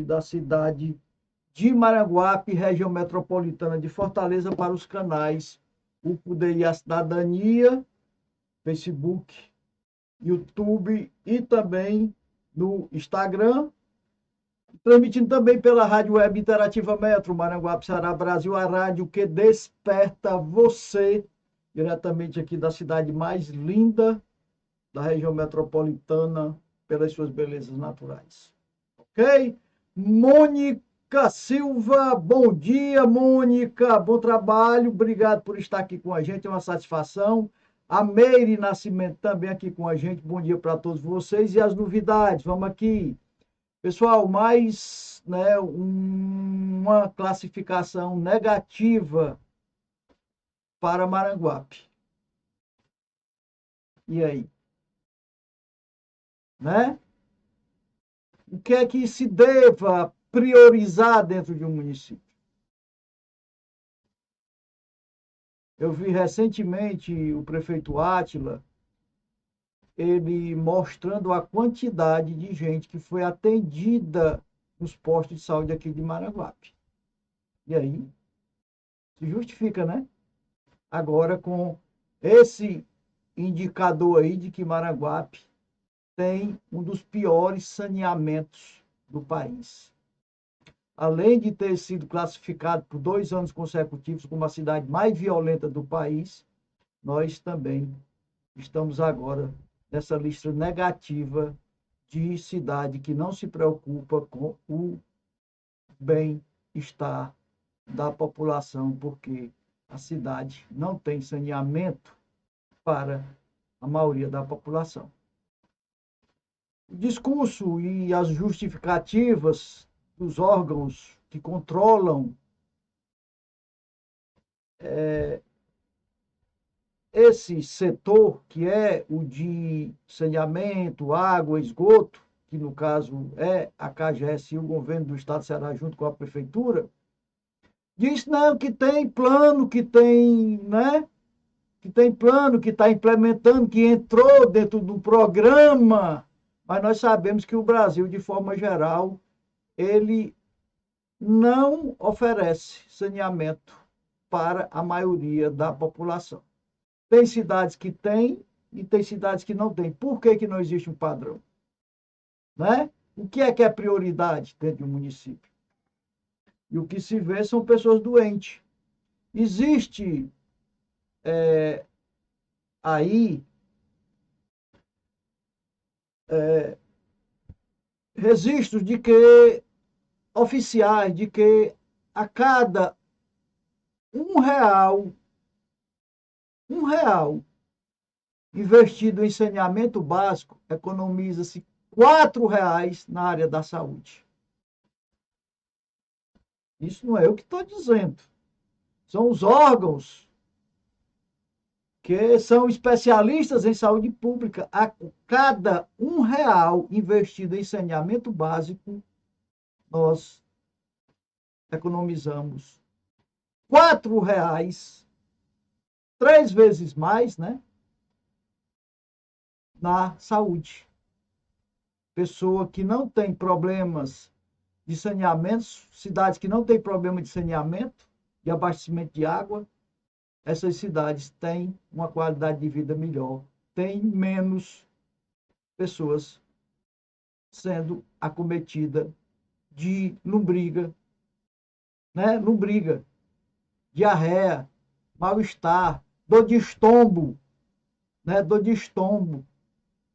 da cidade de Maranguape, região metropolitana de Fortaleza, para os canais O Poder e a Cidadania, Facebook, YouTube e também no Instagram. Transmitindo também pela Rádio Web Interativa Metro, Maranguape, Ceará, Brasil, a rádio que desperta você, diretamente aqui da cidade mais linda da região metropolitana, pelas suas belezas naturais. Ok? Mônica Silva, bom dia, Mônica, bom trabalho, obrigado por estar aqui com a gente, é uma satisfação. A Meire Nascimento também aqui com a gente, bom dia para todos vocês. E as novidades, vamos aqui. Pessoal, mais uma classificação negativa para Maranguape. E aí? Né? O que é que se deva priorizar dentro de um município? Eu vi recentemente o prefeito Átila, ele mostrando a quantidade de gente que foi atendida nos postos de saúde aqui de Maranguape. E aí? Se justifica, né? Agora, com esse indicador aí de que Maranguape tem um dos piores saneamentos do país. Além de ter sido classificado por 2 anos consecutivos como a cidade mais violenta do país, nós também estamos agora nessa lista negativa de cidade que não se preocupa com o bem-estar da população, porque a cidade não tem saneamento para a maioria da população. O discurso e as justificativas dos órgãos que controlam esse setor, que é o de saneamento, água, esgoto, que no caso é a CAGES e o governo do estado do Ceará junto com a prefeitura, diz não, que tem plano, que tem, né? Que tem plano, que está implementando, que entrou dentro do programa, mas nós sabemos que o Brasil, de forma geral, ele não oferece saneamento para a maioria da população. Tem cidades que têm e tem cidades que não têm. Por que que não existe um padrão? Né? O que é prioridade dentro de um município? E o que se vê são pessoas doentes. Existe aí registros de que oficiais de que a cada um real investido em saneamento básico, economiza-se R$ 4 na área da saúde. Isso não é eu que estou dizendo. São os órgãos que são especialistas em saúde pública. A cada R$ 1 investido em saneamento básico, nós economizamos R$ 4, 3 vezes mais, né? Na saúde. Pessoa que não tem problemas de saneamento, cidades que não têm problema de saneamento, de abastecimento de água, essas cidades têm uma qualidade de vida melhor, têm menos pessoas sendo acometidas de lombriga, né? Lombriga, diarreia, mal-estar, dor de estômago, né? Dor de estômago,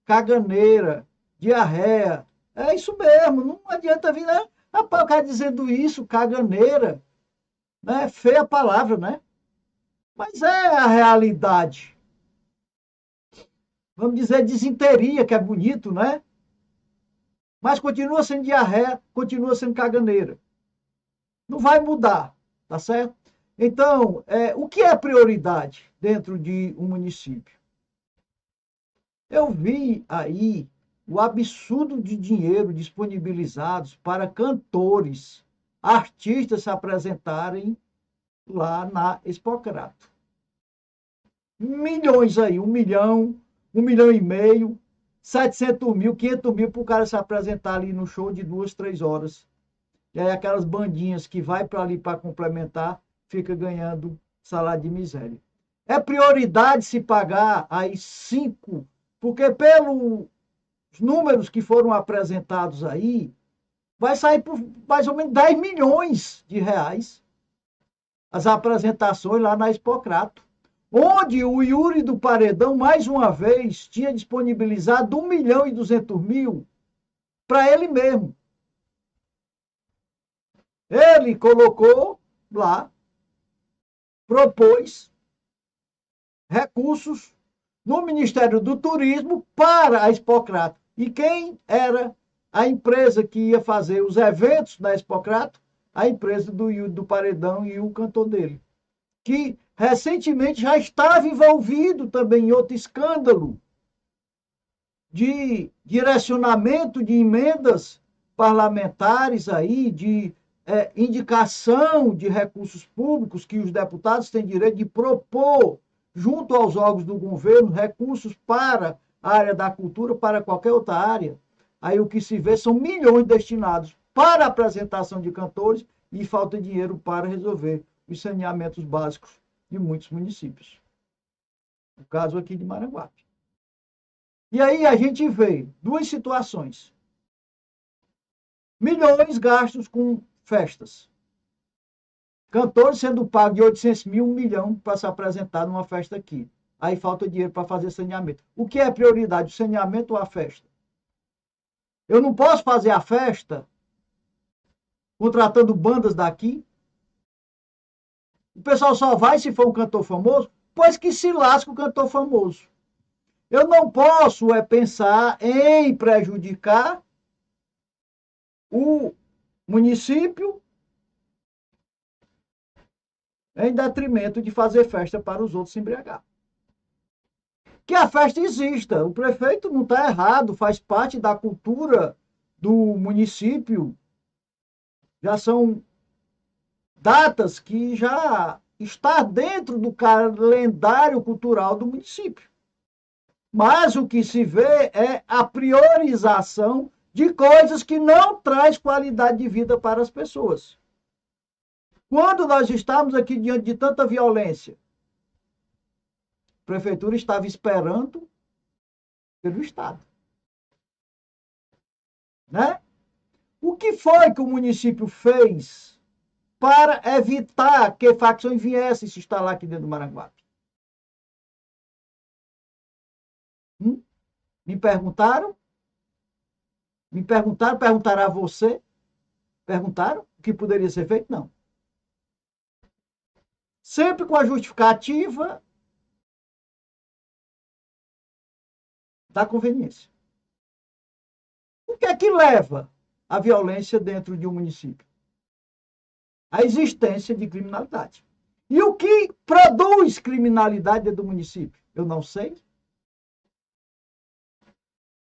caganeira, diarreia. É isso mesmo, não adianta vir, né? Rapaz, o cara dizendo isso, caganeira, né? Feia a palavra, né? Mas é a realidade. Vamos dizer disenteria, que é bonito, né? Mas continua sendo diarreia, continua sendo caganeira. Não vai mudar, tá certo? Então, o que é prioridade dentro de um município? Eu vi aí o absurdo de dinheiro disponibilizados para cantores, artistas se apresentarem lá na Expocrato. Milhões aí, 1 milhão, 1,5 milhão, 700 mil, 500 mil para o cara se apresentar ali no show de 2, 3 horas E aí aquelas bandinhas que vai para ali para complementar, fica ganhando salário de miséria. É prioridade se pagar aí 5, porque pelos números que foram apresentados aí, vai sair por mais ou menos 10 milhões de reais as apresentações lá na Expocrato, onde o Yuri do Paredão, mais uma vez, tinha disponibilizado 1.200.000 para ele mesmo. Ele colocou lá, propôs recursos no Ministério do Turismo para a Expocrato. E quem era a empresa que ia fazer os eventos na Expocrato? A empresa do Yuri do Paredão e o cantor dele, que recentemente já estava envolvido também em outro escândalo de direcionamento de emendas parlamentares aí, de indicação de recursos públicos que os deputados têm direito de propor junto aos órgãos do governo recursos para a área da cultura, para qualquer outra área. Aí o que se vê são milhões destinados para a apresentação de cantores e falta dinheiro para resolver os saneamentos básicos de muitos municípios. O caso aqui de Maranguape. E aí a gente vê duas situações. Milhões gastos com festas. Cantores sendo pagos de 800 mil, 1 milhão para se apresentar numa festa aqui. Aí falta dinheiro para fazer saneamento. O que é prioridade, o saneamento ou a festa? Eu não posso fazer a festa contratando bandas daqui. O pessoal só vai se for um cantor famoso, pois que se lasca o cantor famoso. Eu não posso pensar em prejudicar o município em detrimento de fazer festa para os outros se embriagar. Que a festa exista. O prefeito não está errado, faz parte da cultura do município. Já são datas que já está dentro do calendário cultural do município. Mas o que se vê é a priorização de coisas que não traz qualidade de vida para as pessoas. Quando nós estamos aqui diante de tanta violência, a prefeitura estava esperando pelo Estado. Né? O que foi que o município fez para evitar que facções viessem se instalar aqui dentro do Maranguape? Me perguntaram? Me perguntaram? Perguntaram a você? Perguntaram o que poderia ser feito? Não. Sempre com a justificativa da conveniência. O que é que leva à violência dentro de um município? A existência de criminalidade. E o que produz criminalidade dentro do município? Eu não sei.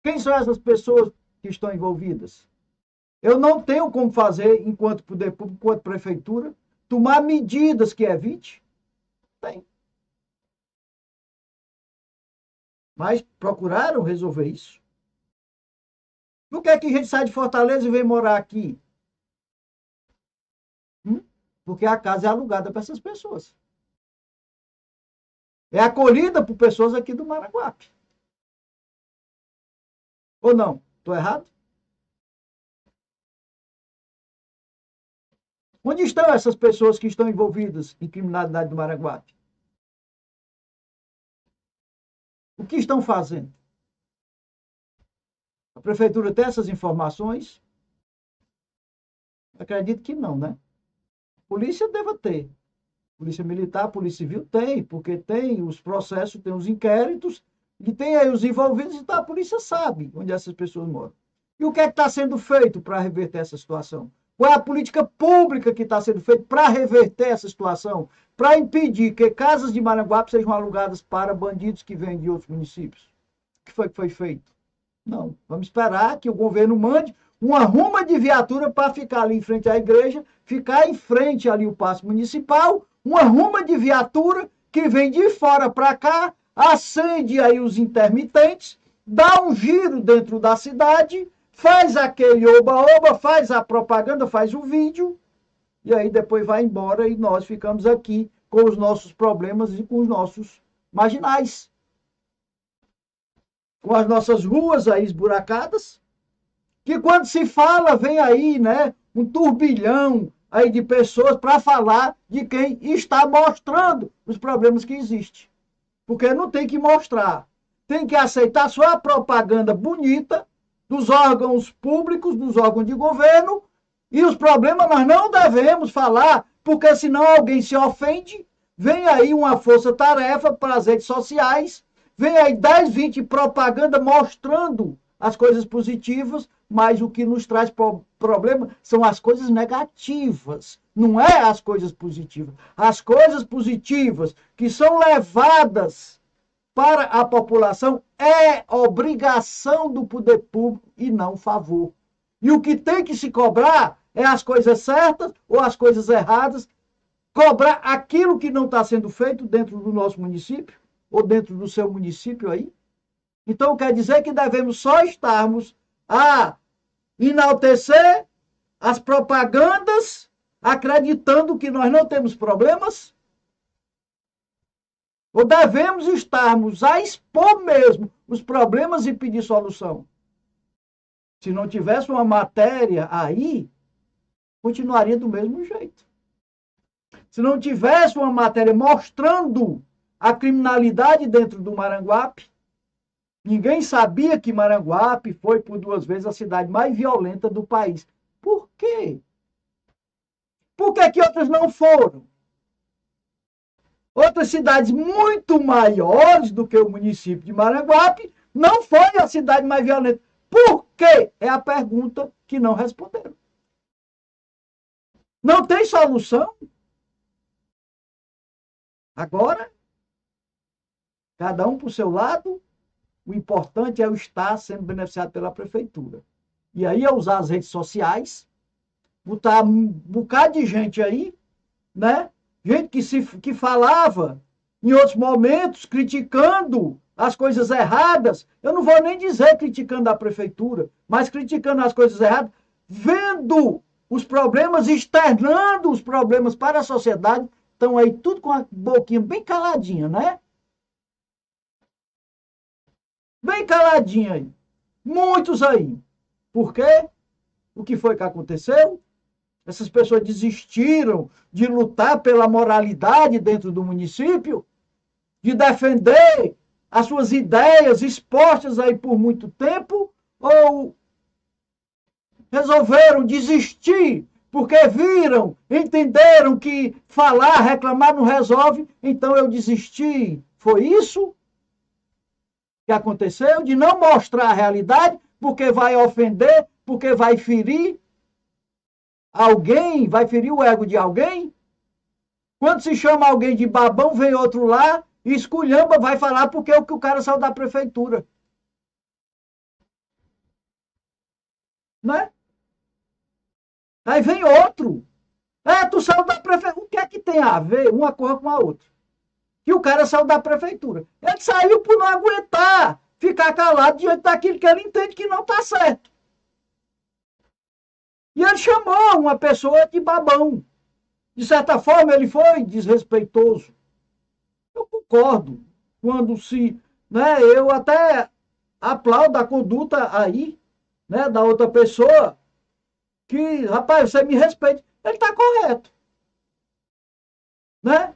Quem são essas pessoas que estão envolvidas? Eu não tenho como fazer, enquanto poder público, enquanto prefeitura, tomar medidas que evite. Tem. Mas procuraram resolver isso. Por que é que a gente sai de Fortaleza e vem morar aqui? Porque a casa é alugada para essas pessoas. É acolhida por pessoas aqui do Maranguape. Ou não? Estou errado? Onde estão essas pessoas que estão envolvidas em criminalidade do Maranguape? O que estão fazendo? A prefeitura tem essas informações? Acredito que não, né? Polícia deve ter. Polícia Militar, Polícia Civil tem, porque tem os processos, tem os inquéritos, e tem aí os envolvidos, então a polícia sabe onde essas pessoas moram. E o que é que está sendo feito para reverter essa situação? Qual é a política pública que está sendo feita para reverter essa situação? Para impedir que casas de Maranguape sejam alugadas para bandidos que vêm de outros municípios? O que foi feito? Não. Vamos esperar que o governo mande uma ruma de viatura para ficar ali em frente à igreja, ficar em frente ali o paço municipal, uma ruma de viatura que vem de fora para cá, acende aí os intermitentes, dá um giro dentro da cidade, faz aquele oba-oba, faz a propaganda, faz o vídeo, e aí depois vai embora e nós ficamos aqui com os nossos problemas e com os nossos marginais. Com as nossas ruas aí esburacadas, que quando se fala, vem aí, né, um turbilhão aí de pessoas para falar de quem está mostrando os problemas que existem. Porque não tem que mostrar. Tem que aceitar só a propaganda bonita dos órgãos públicos, dos órgãos de governo, e os problemas nós não devemos falar, porque senão alguém se ofende, vem aí uma força-tarefa para as redes sociais, vem aí 10, 20 propaganda mostrando as coisas positivas, mas o que nos traz problema são as coisas negativas, não é as coisas positivas. As coisas positivas que são levadas para a população é obrigação do poder público e não favor. E o que tem que se cobrar é as coisas certas ou as coisas erradas, cobrar aquilo que não está sendo feito dentro do nosso município ou dentro do seu município aí. Então quer dizer que devemos só estarmos a enaltecer as propagandas, acreditando que nós não temos problemas? Ou devemos estarmos a expor mesmo os problemas e pedir solução? Se não tivesse uma matéria aí, continuaria do mesmo jeito. Se não tivesse uma matéria mostrando a criminalidade dentro do Maranguape, ninguém sabia que Maranguape foi por 2 vezes a cidade mais violenta do país. Por quê? Por que que outras não foram? Outras cidades muito maiores do que o município de Maranguape não foi a cidade mais violenta. Por quê? É a pergunta que não responderam. Não tem solução? Agora, cada um para o seu lado, o importante é o estar sendo beneficiado pela prefeitura. E aí é usar as redes sociais, botar um bocado de gente aí, né? Gente que falava em outros momentos, criticando as coisas erradas. Eu não vou nem dizer criticando a prefeitura, mas criticando as coisas erradas, vendo os problemas, externando os problemas para a sociedade. Estão aí tudo com a boquinha bem caladinha, né? Bem caladinha aí. Muitos aí. Por quê? O que foi que aconteceu? Essas pessoas desistiram de lutar pela moralidade dentro do município, de defender as suas ideias expostas aí por muito tempo, ou resolveram desistir porque viram, entenderam que falar, reclamar não resolve, então eu desisti. Foi isso que aconteceu? De não mostrar a realidade, porque vai ofender, porque vai ferir alguém, vai ferir o ego de alguém? Quando se chama alguém de babão, vem outro lá e esculhamba, vai falar porque o cara saiu da prefeitura. Né? Aí vem outro. Tu saiu da prefeitura. O que é que tem a ver uma coisa com a outra? Que o cara saiu da prefeitura. Ele saiu por não aguentar ficar calado diante daquilo que ele entende que não está certo. E ele chamou uma pessoa de babão. De certa forma, ele foi desrespeitoso. Eu concordo. Quando se... Né, eu até aplaudo a conduta aí, né, da outra pessoa, que, rapaz, você me respeita. Ele está correto. Né?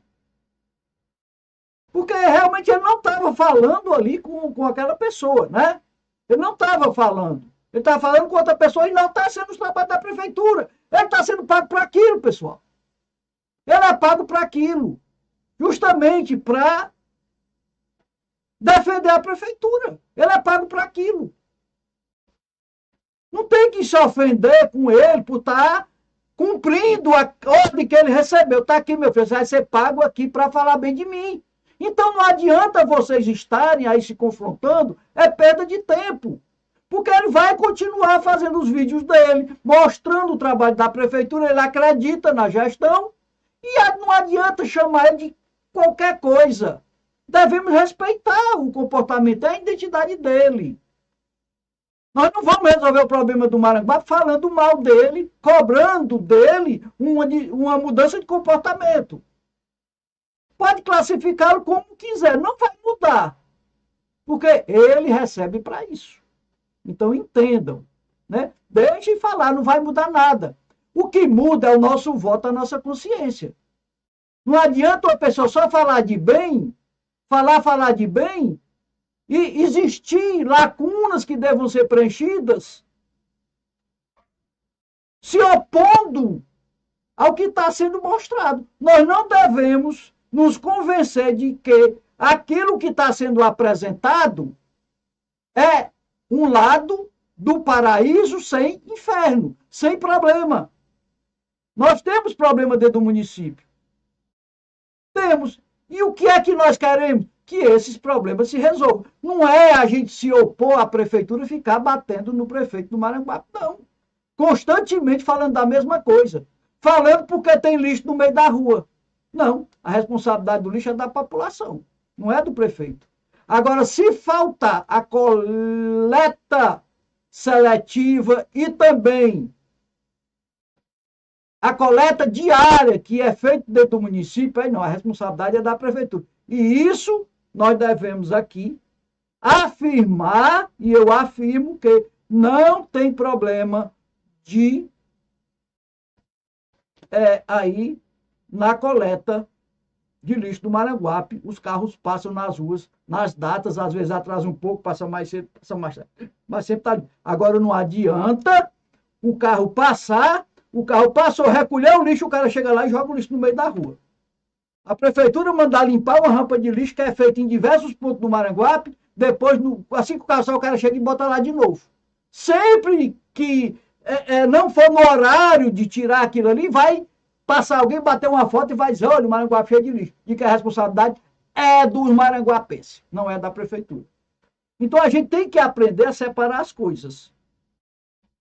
Porque realmente ele não estava falando ali com aquela pessoa, né? Ele não estava falando. Ele estava falando com outra pessoa e não está sendo os trabalhos da prefeitura. Ele está sendo pago para aquilo, pessoal. Ele é pago para aquilo. Justamente para defender a prefeitura. Ele é pago para aquilo. Não tem que se ofender com ele por estar cumprindo a ordem que ele recebeu. Está aqui, meu filho, você vai ser pago aqui para falar bem de mim. Então não adianta vocês estarem aí se confrontando, é perda de tempo. Porque ele vai continuar fazendo os vídeos dele, mostrando o trabalho da prefeitura, ele acredita na gestão, e não adianta chamar ele de qualquer coisa. Devemos respeitar o comportamento, a identidade dele. Nós não vamos resolver o problema do Maranguape falando mal dele, cobrando dele uma mudança de comportamento. Pode classificá-lo como quiser, não vai mudar, porque ele recebe para isso. Então entendam, né? Deixem falar, não vai mudar nada. O que muda é o nosso voto, a nossa consciência. Não adianta uma pessoa só falar de bem, falar de bem, e existir lacunas que devam ser preenchidas, se opondo ao que está sendo mostrado. Nós não devemos nos convencer de que aquilo que está sendo apresentado é um lado do paraíso sem inferno, sem problema. Nós temos problema dentro do município. Temos. E o que é que nós queremos? Que esses problemas se resolvam. Não é a gente se opor à prefeitura e ficar batendo no prefeito do Maranguape, não. Constantemente falando da mesma coisa. Falando porque tem lixo no meio da rua. Não, a responsabilidade do lixo é da população, não é do prefeito. Agora, se faltar a coleta seletiva e também a coleta diária que é feita dentro do município, aí não, a responsabilidade é da prefeitura. E isso nós devemos aqui afirmar, e eu afirmo que não tem problema de aí na coleta de lixo do Maranguape, os carros passam nas ruas, nas datas, às vezes atrasa um pouco, passa mais cedo, passa mais tarde, mas sempre está ali. Agora não adianta o carro passar, o carro passou, recolheu o lixo, o cara chega lá e joga o lixo no meio da rua. A prefeitura mandar limpar uma rampa de lixo que é feita em diversos pontos do Maranguape, depois, assim que o carro sai, o cara chega e bota lá de novo. Sempre que não for no horário de tirar aquilo ali, vai passar alguém, bater uma foto e vai dizer, olha, o Maranguape cheio de lixo. E que a responsabilidade é dos maranguapenses, não é da prefeitura. Então a gente tem que aprender a separar as coisas.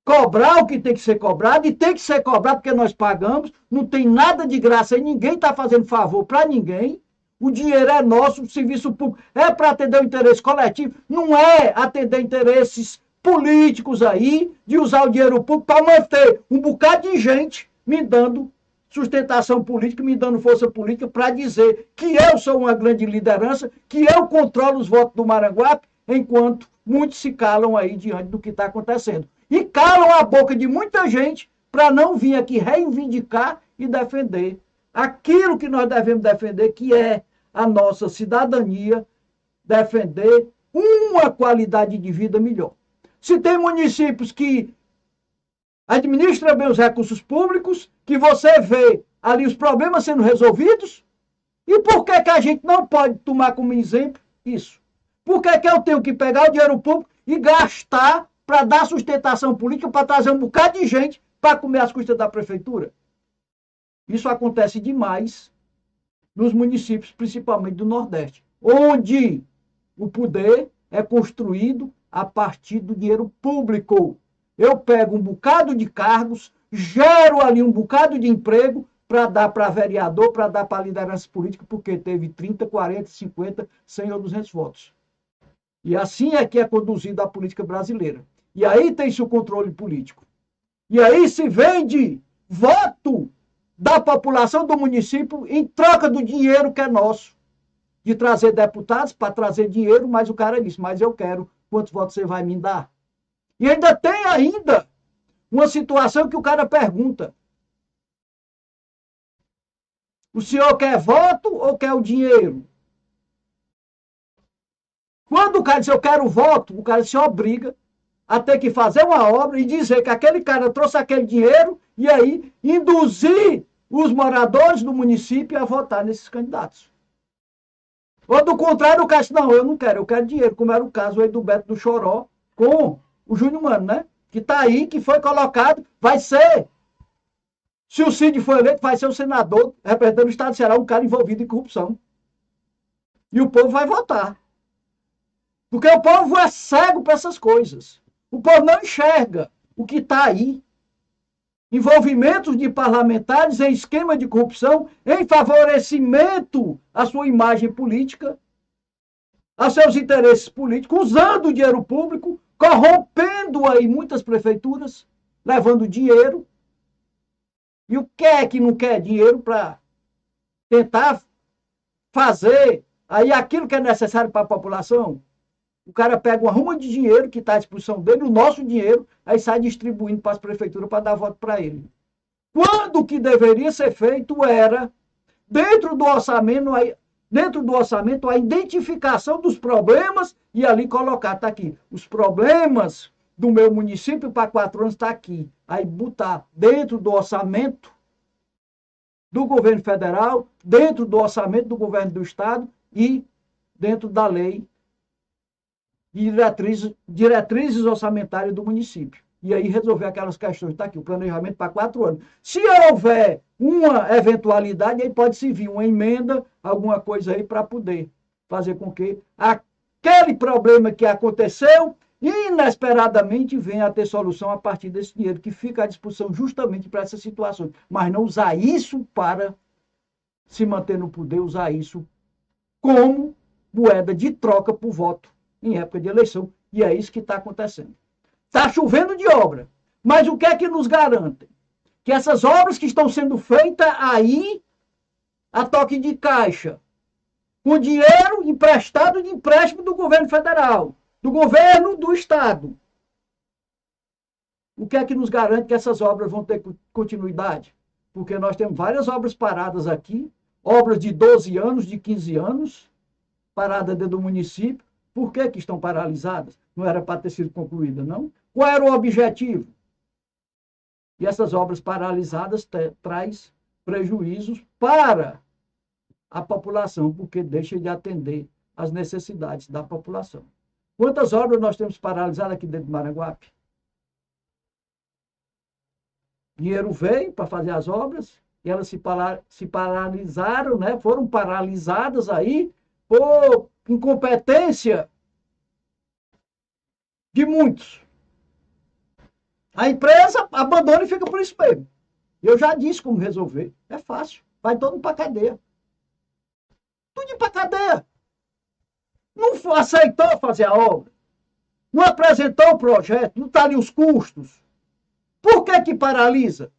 Cobrar o que tem que ser cobrado, e tem que ser cobrado porque nós pagamos, não tem nada de graça aí, ninguém está fazendo favor para ninguém, o dinheiro é nosso, o serviço público é para atender o interesse coletivo, não é atender interesses políticos aí, de usar o dinheiro público para manter um bocado de gente me dando sustentação política, me dando força política para dizer que eu sou uma grande liderança, que eu controlo os votos do Maranguape, enquanto muitos se calam aí diante do que está acontecendo. E calam a boca de muita gente para não vir aqui reivindicar e defender aquilo que nós devemos defender, que é a nossa cidadania, defender uma qualidade de vida melhor. Se tem municípios que administra bem os recursos públicos, que você vê ali os problemas sendo resolvidos, e por que que a gente não pode tomar como exemplo isso? Por que que eu tenho que pegar o dinheiro público e gastar para dar sustentação política, para trazer um bocado de gente para comer as custas da prefeitura? Isso acontece demais nos municípios, principalmente do Nordeste, onde o poder é construído a partir do dinheiro público. Eu pego um bocado de cargos, gero ali um bocado de emprego para dar para vereador, para dar para liderança política, porque teve 30, 40, 50, 100 ou 200 votos. E assim é que é conduzida a política brasileira. E aí tem-se o controle político. E aí se vende voto da população do município em troca do dinheiro que é nosso. De trazer deputados para trazer dinheiro, mas o cara disse, mas eu quero, quantos votos você vai me dar? E ainda tem uma situação que o cara pergunta, o senhor quer voto ou quer o dinheiro? Quando o cara diz eu quero voto, o cara se obriga a ter que fazer uma obra e dizer que aquele cara trouxe aquele dinheiro e aí induzir os moradores do município a votar nesses candidatos. Ou do contrário, o cara diz, não, eu não quero, eu quero dinheiro, como era o caso aí do Beto do Choró com o Júnior Mano, né? Que está aí, que foi colocado, vai ser, se o Cid for eleito, vai ser o senador representando o Estado do Ceará, um cara envolvido em corrupção. E o povo vai votar. Porque o povo é cego para essas coisas. O povo não enxerga o que está aí. Envolvimentos de parlamentares em esquema de corrupção, em favorecimento à sua imagem política, a seus interesses políticos, usando o dinheiro público corrompendo aí muitas prefeituras, levando dinheiro. E o que é que não quer dinheiro para tentar fazer aí aquilo que é necessário para a população? O cara pega uma ruma de dinheiro que está à disposição dele, o nosso dinheiro, aí sai distribuindo para as prefeituras para dar voto para ele. Quando o que deveria ser feito era, dentro do orçamento, a identificação dos problemas e ali colocar, está aqui, os problemas do meu município para 4 anos está aqui. Aí botar dentro do orçamento do governo federal, dentro do orçamento do governo do estado e dentro da lei e diretrizes orçamentárias do município. E aí resolver aquelas questões. Está aqui, o planejamento para 4 anos. Se houver uma eventualidade, aí pode se vir uma emenda, alguma coisa aí para poder fazer com que aquele problema que aconteceu inesperadamente venha a ter solução a partir desse dinheiro que fica à disposição justamente para essas situações. Mas não usar isso para se manter no poder, usar isso como moeda de troca por voto em época de eleição. E é isso que está acontecendo. Está chovendo de obra. Mas o que é que nos garante? Que essas obras que estão sendo feitas aí, a toque de caixa, com dinheiro emprestado de empréstimo do governo federal, do governo do estado. O que é que nos garante que essas obras vão ter continuidade? Porque nós temos várias obras paradas aqui, obras de 12 anos, de 15 anos, paradas dentro do município. Por que estão paralisadas? Não era para ter sido concluída, não? Qual era o objetivo? E essas obras paralisadas traz prejuízos para a população, porque deixa de atender às necessidades da população. Quantas obras nós temos paralisadas aqui dentro de Maranguape? Dinheiro veio para fazer as obras e elas se paralisaram, né? Foram paralisadas aí por incompetência de muitos. A empresa abandona e fica por isso mesmo. Eu já disse como resolver. É fácil. Vai todo mundo para cadeia. Tudo para cadeia. Não aceitou fazer a obra. Não apresentou o projeto. Não está ali os custos. Por que paralisa?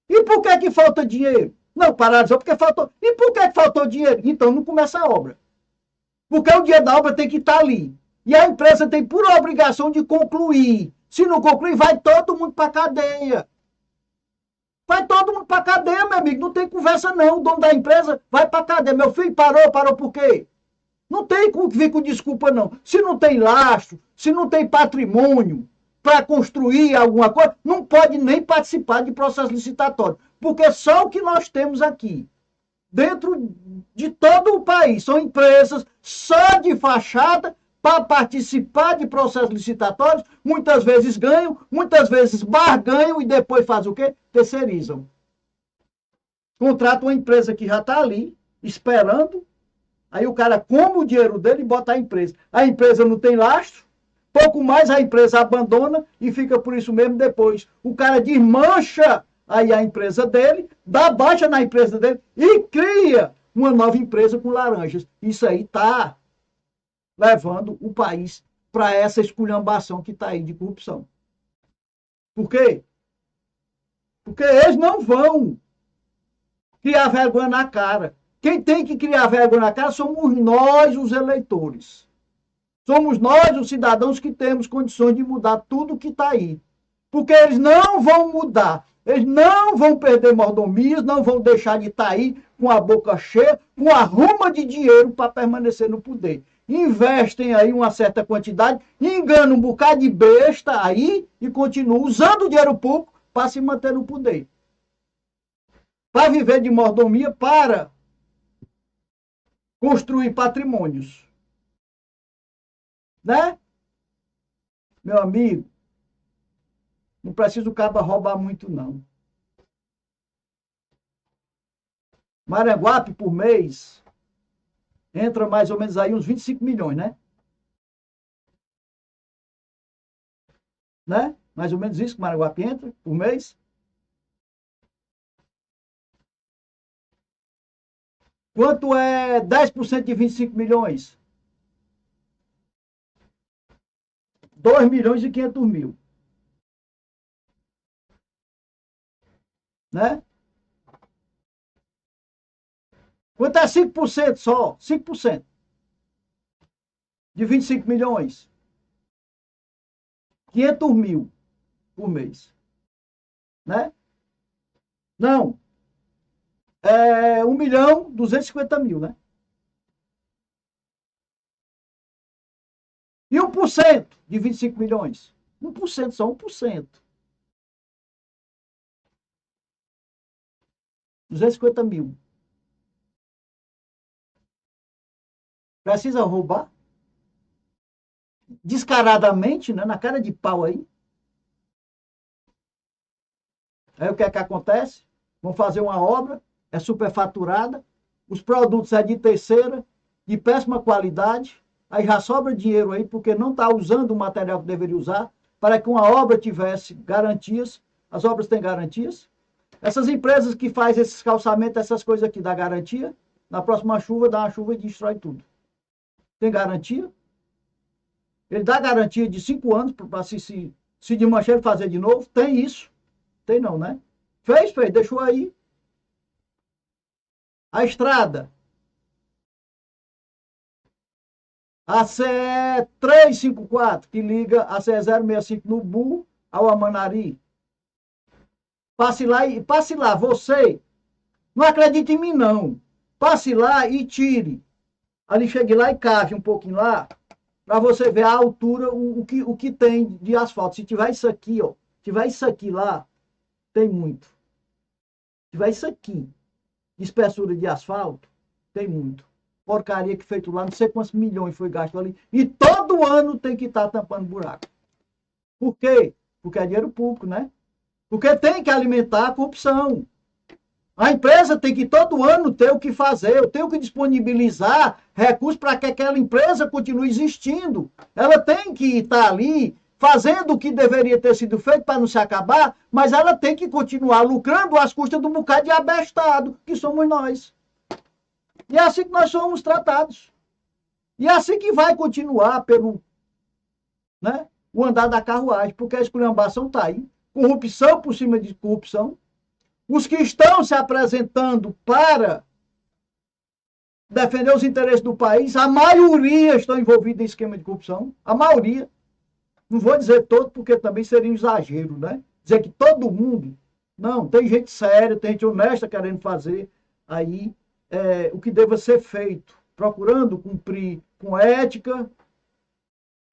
E por que falta dinheiro? Não, paralisou porque faltou. E por que faltou dinheiro? Então não começa a obra. Porque o dinheiro da obra tem que estar ali. E a empresa tem por obrigação de concluir. Se não concluir, vai todo mundo para cadeia. Vai todo mundo para cadeia, meu amigo. Não tem conversa, não. O dono da empresa vai para cadeia. Meu filho parou por quê? Não tem que vir com desculpa, não. Se não tem lastro, se não tem patrimônio para construir alguma coisa, não pode nem participar de processo licitatório. Porque só o que nós temos aqui, dentro de todo o país, são empresas só de fachada para participar de processos licitatórios, muitas vezes ganham, muitas vezes barganham e depois fazem o quê? Terceirizam. Contrata uma empresa que já está ali, esperando, aí o cara come o dinheiro dele e bota a empresa. A empresa não tem lastro, pouco mais a empresa abandona e fica por isso mesmo depois. O cara desmancha aí a empresa dele, dá baixa na empresa dele e cria uma nova empresa com laranjas. Isso aí está levando o país para essa esculhambação que está aí de corrupção. Por quê? Porque eles não vão criar vergonha na cara. Quem tem que criar vergonha na cara somos nós, os eleitores. Somos nós, os cidadãos, que temos condições de mudar tudo que está aí. Porque eles não vão mudar. Eles não vão perder mordomias, não vão deixar de estar aí com a boca cheia, com a ruma de dinheiro para permanecer no poder. Investem aí uma certa quantidade, enganam um bocado de besta aí e continuam usando o dinheiro público para se manter no poder. Para viver de mordomia, para construir patrimônios. Né? Meu amigo, não precisa o cabo roubar muito, não. Maranguape, por mês, entra mais ou menos aí uns 25 milhões, né? Né? Mais ou menos isso que Maranguape entra por mês. Quanto é 10% de 25 milhões? 2.500.000, né? Quanto é 5% só? 5% de 25 milhões. 500 mil por mês, né? Não, é 1.250.000, né? E 1% de 25 milhões? 1%, só 1%. 250.000. Precisa roubar? Descaradamente, né? Na cara de pau aí. Aí o que é que acontece? Vão fazer uma obra, é superfaturada, os produtos é de terceira, de péssima qualidade, aí já sobra dinheiro aí porque não está usando o material que deveria usar para que uma obra tivesse garantias. As obras têm garantias. Essas empresas que fazem esses calçamentos, essas coisas aqui, dá garantia. Na próxima chuva, dá uma chuva e destrói tudo. Tem garantia? Ele dá garantia de 5 anos para se de manchar ele fazer de novo? Tem isso? Tem não, né? Fez, deixou aí. A estrada, a CE 354, que liga a CE 065 no Bu ao Amanari. Passe lá, você. Não acredite em mim, não. Passe lá e tire. Ali chegue lá e cave um pouquinho lá, para você ver a altura, o que tem de asfalto. Se tiver isso aqui, ó, tiver isso aqui lá, tem muito. Se tiver isso aqui, de espessura de asfalto, tem muito. Porcaria que feito lá, não sei quantos milhões foi gasto ali. E todo ano tem que estar tampando buraco. Por quê? Porque é dinheiro público, né? Porque tem que alimentar a corrupção. A empresa tem que todo ano ter o que fazer, eu tenho que disponibilizar recursos para que aquela empresa continue existindo. Ela tem que estar ali fazendo o que deveria ter sido feito para não se acabar, mas ela tem que continuar lucrando às custas do bocado de abestado, que somos nós. E é assim que nós somos tratados. E é assim que vai continuar pelo, né, o andar da carruagem, porque a esculhambação está aí. Corrupção por cima de corrupção. Os que estão se apresentando para defender os interesses do país, a maioria estão envolvidos em esquema de corrupção. A maioria. Não vou dizer todo, porque também seria um exagero, né? Dizer que todo mundo. Não, tem gente séria, tem gente honesta querendo fazer aí o que deva ser feito, procurando cumprir com ética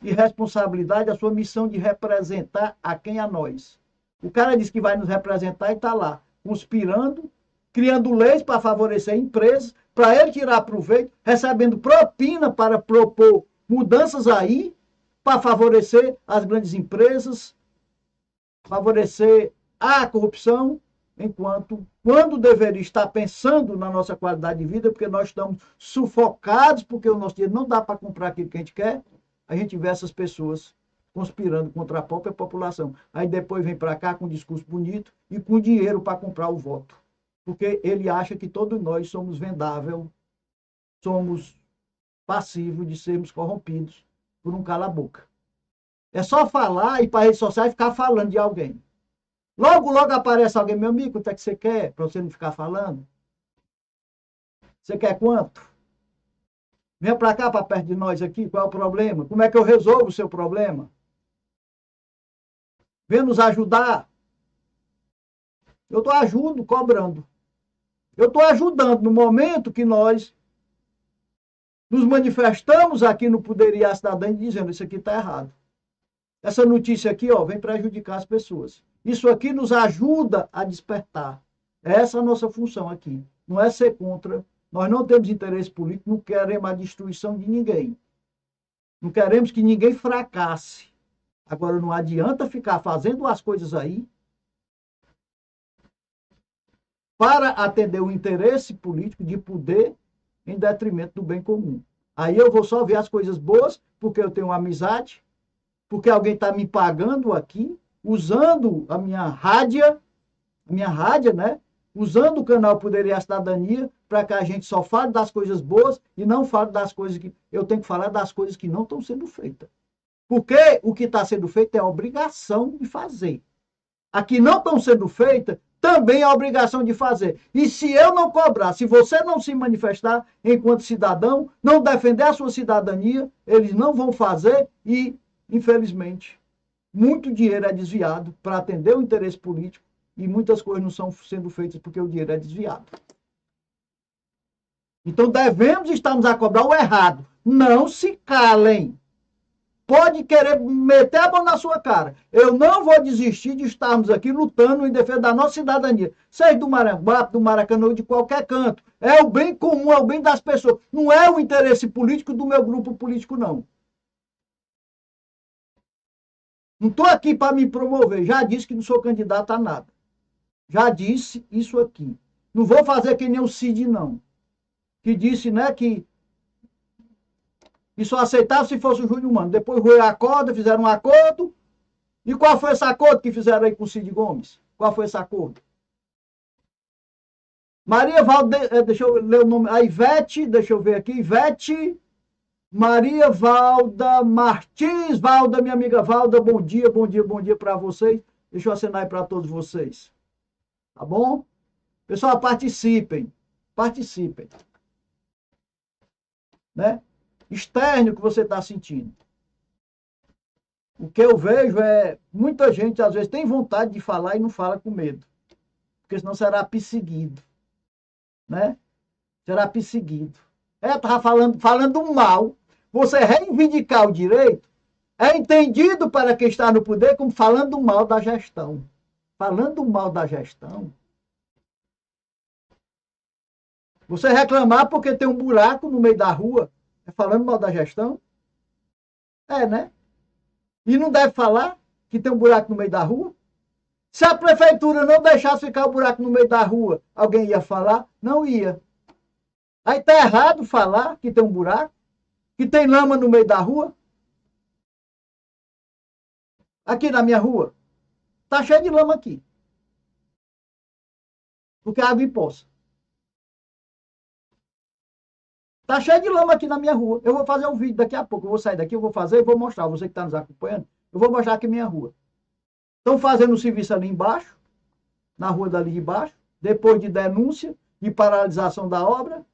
e responsabilidade a sua missão de representar a quem? A nós. O cara diz que vai nos representar e está lá, conspirando, criando leis para favorecer empresas, para ele tirar proveito, recebendo propina para propor mudanças aí, para favorecer as grandes empresas, favorecer a corrupção, enquanto, quando deveria estar pensando na nossa qualidade de vida, porque nós estamos sufocados, porque o nosso dinheiro não dá para comprar aquilo que a gente quer, a gente vê essas pessoas conspirando contra a própria população. Aí depois vem para cá com um discurso bonito e com dinheiro para comprar o voto. Porque ele acha que todos nós somos vendável, somos passivos de sermos corrompidos por um cala-boca. É só falar e para a rede social ficar falando de alguém. Logo, logo aparece alguém, meu amigo, quanto é que você quer? Para você não ficar falando. Você quer quanto? Venha para cá, para perto de nós aqui, qual é o problema? Como é que eu resolvo o seu problema? Venha nos ajudar. Eu estou ajudando, cobrando. Eu estou ajudando no momento que nós nos manifestamos aqui no Poder e a Cidadania dizendo isso aqui está errado. Essa notícia aqui, ó, vem prejudicar as pessoas. Isso aqui nos ajuda a despertar. Essa é a nossa função aqui. Não é ser contra. Nós não temos interesse político, não queremos a destruição de ninguém. Não queremos que ninguém fracasse. Agora, não adianta ficar fazendo as coisas aí para atender o interesse político de poder em detrimento do bem comum. Aí eu vou só ver as coisas boas, porque eu tenho amizade, porque alguém está me pagando aqui, usando a minha rádio, né? Usando o canal Poder e a Cidadania, para que a gente só fale das coisas boas e não fale das coisas que... Eu tenho que falar das coisas que não estão sendo feitas. Porque o que está sendo feito é a obrigação de fazer. Aqui não estão sendo feitas, também é a obrigação de fazer. E se eu não cobrar, se você não se manifestar enquanto cidadão, não defender a sua cidadania, eles não vão fazer e, infelizmente, muito dinheiro é desviado para atender o interesse político e muitas coisas não são sendo feitas porque o dinheiro é desviado. Então devemos estarmos a cobrar o errado. Não se calem. Pode querer meter a mão na sua cara. Eu não vou desistir de estarmos aqui lutando em defesa da nossa cidadania. Seja do Maranguape, do Maracanã ou de qualquer canto. É o bem comum, é o bem das pessoas. Não é o interesse político do meu grupo político, não. Não estou aqui para me promover. Já disse que não sou candidato a nada. Já disse isso aqui. Não vou fazer que nem o Cid, não. Que disse, né, que só aceitava se fosse o Júnior Mano. Depois roeu a corda, fizeram um acordo. E qual foi esse acordo que fizeram aí com o Cid Gomes? Qual foi esse acordo? Maria Valda, deixa eu ler o nome. A Ivete, deixa eu ver aqui. Ivete Maria Valda Martins. Valda, minha amiga Valda, bom dia, bom dia, bom dia para vocês. Deixa eu assinar aí para todos vocês. Tá bom? Pessoal, participem. Participem. Né? Externe o que você está sentindo. O que eu vejo é muita gente, às vezes, tem vontade de falar e não fala com medo. Porque senão será perseguido. Né? Será perseguido. Estava falando mal. Você reivindicar o direito é entendido para quem está no poder como falando mal da gestão. Falando mal da gestão. Você reclamar porque tem um buraco no meio da rua, é falando mal da gestão? É, né? E não deve falar que tem um buraco no meio da rua? Se a prefeitura não deixasse ficar o buraco no meio da rua, alguém ia falar? Não ia. Aí tá errado falar que tem um buraco, que tem lama no meio da rua. Aqui na minha rua, tá cheio de lama aqui. Porque a água empoça. Tá cheio de lama aqui na minha rua. Eu vou fazer um vídeo daqui a pouco. Eu vou sair daqui, eu vou fazer e vou mostrar. Você que está nos acompanhando, eu vou mostrar aqui minha rua. Estão fazendo o serviço ali embaixo, na rua dali de baixo, depois de denúncia, de paralisação da obra.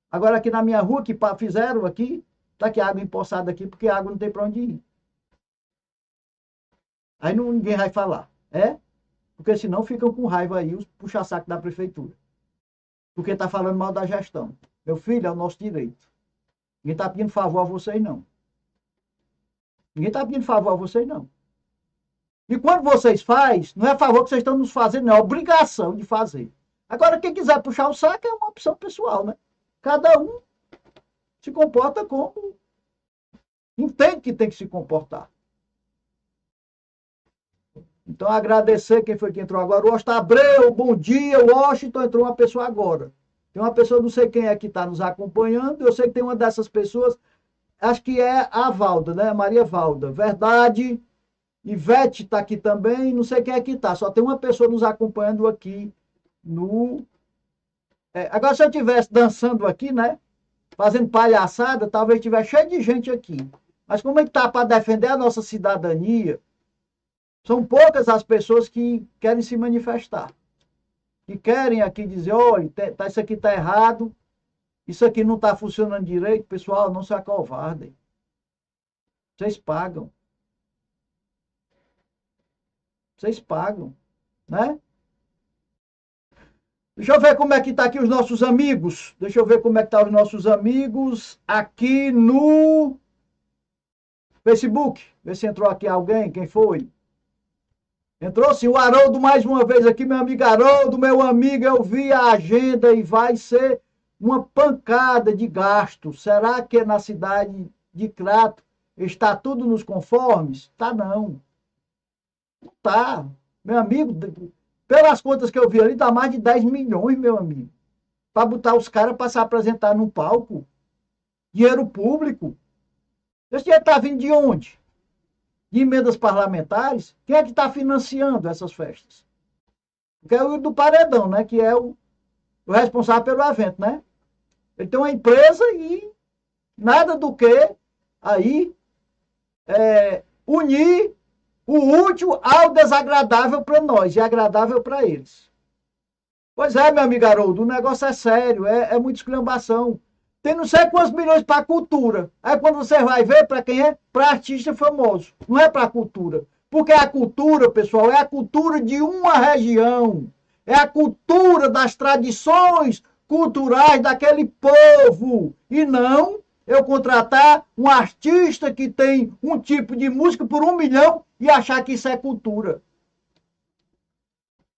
Agora aqui na minha rua, que fizeram aqui, tá aqui a água empoçada aqui, porque a água não tem para onde ir. Aí não, ninguém vai falar. É? Porque senão ficam com raiva aí os puxa-saco da prefeitura. Porque está falando mal da gestão. Meu filho, é o nosso direito. Ninguém está pedindo favor a vocês, não. Ninguém está pedindo favor a vocês, não. E quando vocês fazem, não é favor que vocês estão nos fazendo, não. É obrigação de fazer. Agora, quem quiser puxar o saco é uma opção pessoal, né? Cada um se comporta como entende que tem que se comportar. Então, agradecer quem foi que entrou agora. O Washington Abreu, bom dia. O Washington entrou uma pessoa agora. Tem uma pessoa, não sei quem é que está nos acompanhando. Eu sei que tem uma dessas pessoas, acho que é a Valda, né? Maria Valda. Verdade. Ivete está aqui também. Não sei quem é que está. Só tem uma pessoa nos acompanhando aqui no... agora, se eu estivesse dançando aqui, né? Fazendo palhaçada, talvez tivesse cheio de gente aqui. Mas como a gente está para defender a nossa cidadania, são poucas as pessoas que querem se manifestar. Que querem aqui dizer, olha, isso aqui está errado, isso aqui não está funcionando direito. Pessoal, não se acovardem. Vocês pagam. Vocês pagam, né? Deixa eu ver como é que está aqui os nossos amigos. Deixa eu ver como é que estão os nossos amigos aqui no Facebook. Vê se entrou aqui alguém, quem foi? Entrou sim, o Haroldo mais uma vez aqui, meu amigo Haroldo, meu amigo, eu vi a agenda e vai ser uma pancada de gasto. Será que na cidade de Crato está tudo nos conformes? Tá não. Não tá. Meu amigo, pelas contas que eu vi ali, dá mais de 10 milhões, meu amigo. Para botar os caras para se apresentar num palco. Dinheiro público. Esse dinheiro está vindo de onde? De emendas parlamentares, quem é que está financiando essas festas? Porque é o do Paredão, né? Que é o responsável pelo evento, né? Ele tem uma empresa e nada do que aí unir o útil ao desagradável para nós e agradável para eles. Pois é, meu amigo Haroldo, o negócio é sério, é muita esculhambação. Tem não sei quantos milhões para a cultura. Aí quando você vai ver, para quem é? Para artista famoso. Não é para a cultura. Porque a cultura, pessoal, é a cultura de uma região. É a cultura das tradições culturais daquele povo. E não eu contratar um artista que tem um tipo de música por 1 milhão e achar que isso é cultura.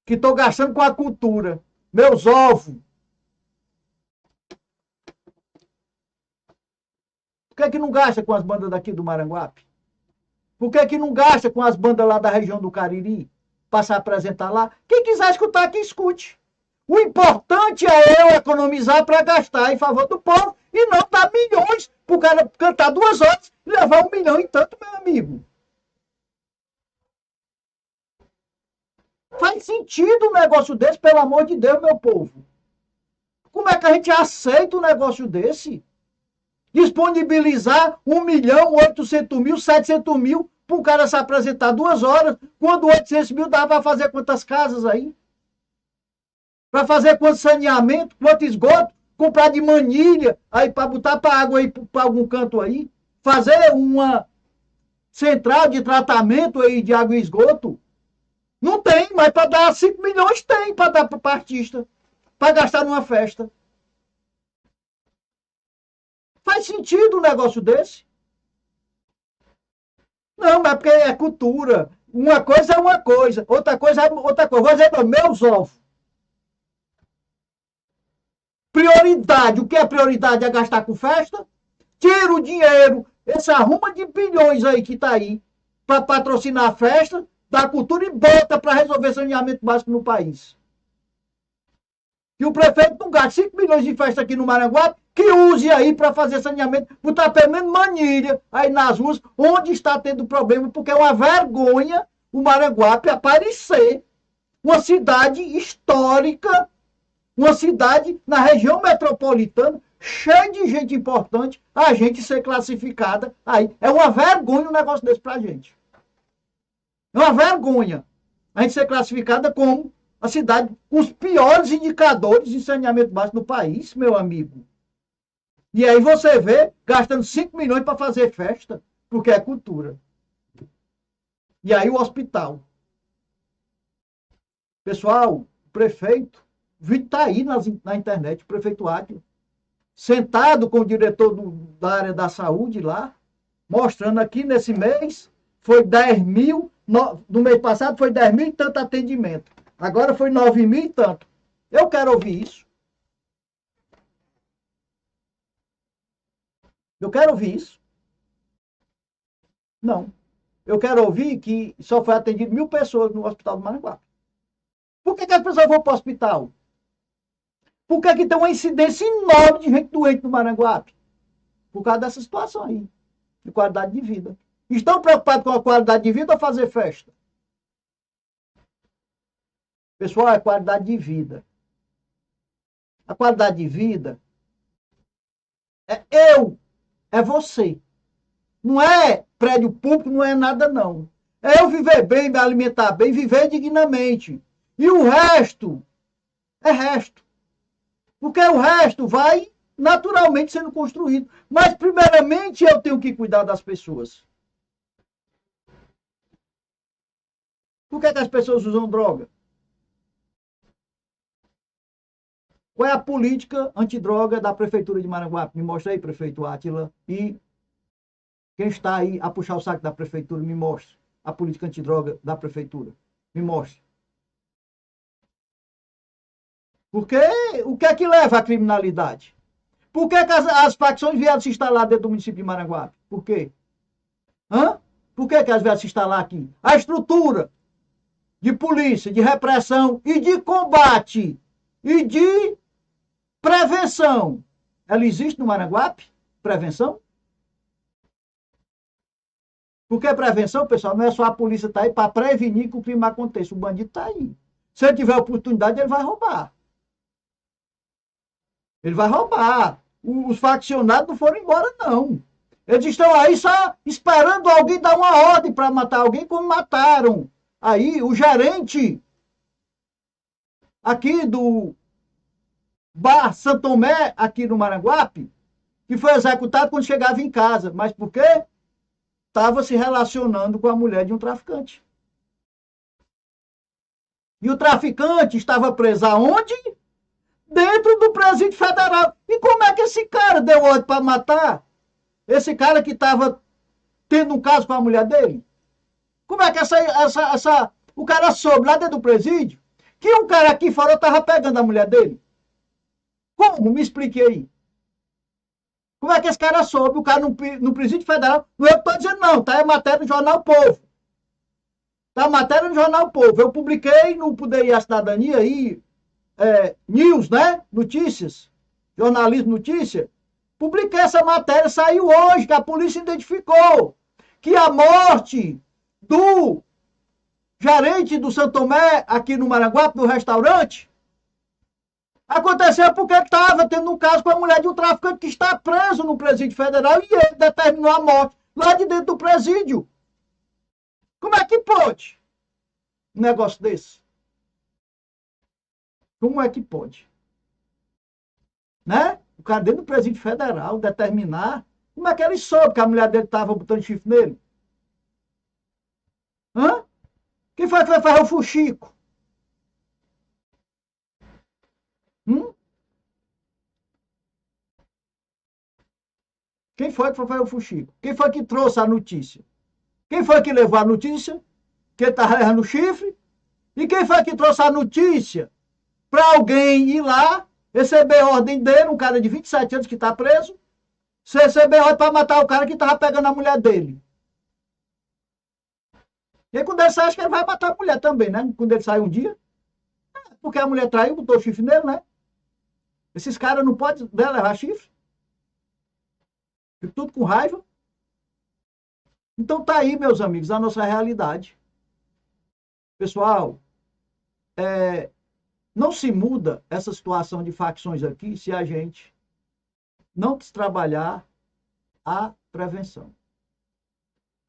Que estou gastando com a cultura. Meus ovos. Por que não gasta com as bandas daqui do Maranguape? Por que não gasta com as bandas lá da região do Cariri? Passar a apresentar lá? Quem quiser escutar, que escute. O importante é eu economizar para gastar em favor do povo e não dar milhões para o cara cantar 2 horas e levar 1 milhão e tanto, meu amigo. Faz sentido um negócio desse, pelo amor de Deus, meu povo. Como é que a gente aceita um negócio desse? Disponibilizar 1.800.000, 700.000 para um cara se apresentar 2 horas, quando 800 mil dá para fazer quantas casas aí? Para fazer quanto saneamento, quanto esgoto, comprar de manilha, aí para botar para água aí para algum canto aí, fazer uma central de tratamento aí de água e esgoto. Não tem, mas para dar 5 milhões tem para dar para artista, para gastar numa festa. Faz sentido um negócio desse? Não, mas porque é cultura. Uma coisa é uma coisa, outra coisa é outra coisa. Vou dizer, meus ovos. Prioridade. O que é prioridade? É gastar com festa? Tira o dinheiro, esse arruma de bilhões aí que está aí, para patrocinar a festa da cultura e bota para resolver saneamento básico no país. E o prefeito não gasta 5 milhões de festa aqui no Maranguape, que use aí para fazer saneamento, botar pelo menos manilha aí nas ruas, onde está tendo problema, porque é uma vergonha o Maranguape aparecer uma cidade histórica, uma cidade na região metropolitana, cheia de gente importante, a gente ser classificada aí. É uma vergonha um negócio desse pra gente. É uma vergonha a gente ser classificada como a cidade com os piores indicadores de saneamento básico do país, meu amigo. E aí você vê gastando 5 milhões para fazer festa, porque é cultura. E aí o hospital. Pessoal, o prefeito, o vídeo está aí na internet, o prefeito Átila, sentado com o diretor da área da saúde lá, mostrando aqui nesse mês, foi 10 mil, no mês passado foi 10 mil e tanto atendimento. Agora foi 9 mil e tanto. Eu quero ouvir isso. Eu quero ouvir isso. Não. Eu quero ouvir que só foi atendido 1.000 pessoas no hospital do Maranguape. Por que as pessoas vão para o hospital? Por que tem uma incidência enorme de gente doente no Maranguape? Por causa dessa situação aí, de qualidade de vida. Estão preocupados com a qualidade de vida ou fazer festa? Pessoal, é qualidade de vida. A qualidade de vida é é você. Não é prédio público, não é nada não. É eu viver bem, me alimentar bem, viver dignamente. E o resto é resto. Porque o resto vai naturalmente sendo construído. Mas, primeiramente, eu tenho que cuidar das pessoas. Por que as pessoas usam droga? Qual é a política antidroga da Prefeitura de Maranguape? Me mostra aí, prefeito Átila. E quem está aí a puxar o saco da Prefeitura, me mostre a política antidroga da Prefeitura. Me mostre. Porque o que é que leva à criminalidade? Por que as facções vieram se instalar dentro do município de Maranguape? Por quê? Por que elas vieram se instalar aqui? A estrutura de polícia, de repressão e de combate e de prevenção, ela existe no Maranguape? Prevenção? Porque prevenção, pessoal, não é só a polícia estar aí para prevenir que o crime aconteça. O bandido está aí. Se ele tiver oportunidade, ele vai roubar. Ele vai roubar. Os faccionados não foram embora, não. Eles estão aí só esperando alguém dar uma ordem para matar alguém, como mataram aí o gerente aqui do Bar Santo Tomé, aqui no Maranguape, que foi executado quando chegava em casa. Mas por quê? Estava se relacionando com a mulher de um traficante. E o traficante estava preso aonde? Dentro do presídio federal. E como é que esse cara deu ordem para matar? Esse cara que estava tendo um caso com a mulher dele? Como é que o cara soube lá dentro do presídio que um cara aqui fora estava pegando a mulher dele? Como? Me explique aí. Como é que esse cara soube? O cara no presídio federal. Não é eu que estou dizendo, não. Tá? É matéria do Jornal Povo. Tá? Matéria do Jornal Povo. Eu publiquei no Poder e a Cidadania aí, news, né? Notícias. Jornalismo Notícia. Publiquei essa matéria. Saiu hoje que a polícia identificou que a morte do gerente do Santo Tomé, aqui no Maranguape, no restaurante, aconteceu porque ele estava tendo um caso com a mulher de um traficante que está preso no presídio federal e ele determinou a morte lá de dentro do presídio. Como é que pode um negócio desse? Como é que pode? Né? O cara dentro do presídio federal determinar. Como é que ele soube que a mulher dele estava botando chifre nele? Hã? Quem foi que vai fazer o fuxico? Quem foi que foi fazer o fuxico? Quem foi que trouxe a notícia? Quem foi que levou a notícia? Quem estava errando o chifre? E quem foi que trouxe a notícia para alguém ir lá, receber ordem dele, um cara de 27 anos que está preso, você receber ordem para matar o cara que estava pegando a mulher dele? E aí, quando ele sai, acho que ele vai matar a mulher também, né? Quando ele sai um dia. Porque a mulher traiu, botou o chifre nele, né? Esses caras não podem levar chifre. Fico tudo com raiva. Então tá aí, meus amigos, a nossa realidade. Pessoal, não se muda essa situação de facções aqui se a gente não trabalhar a prevenção.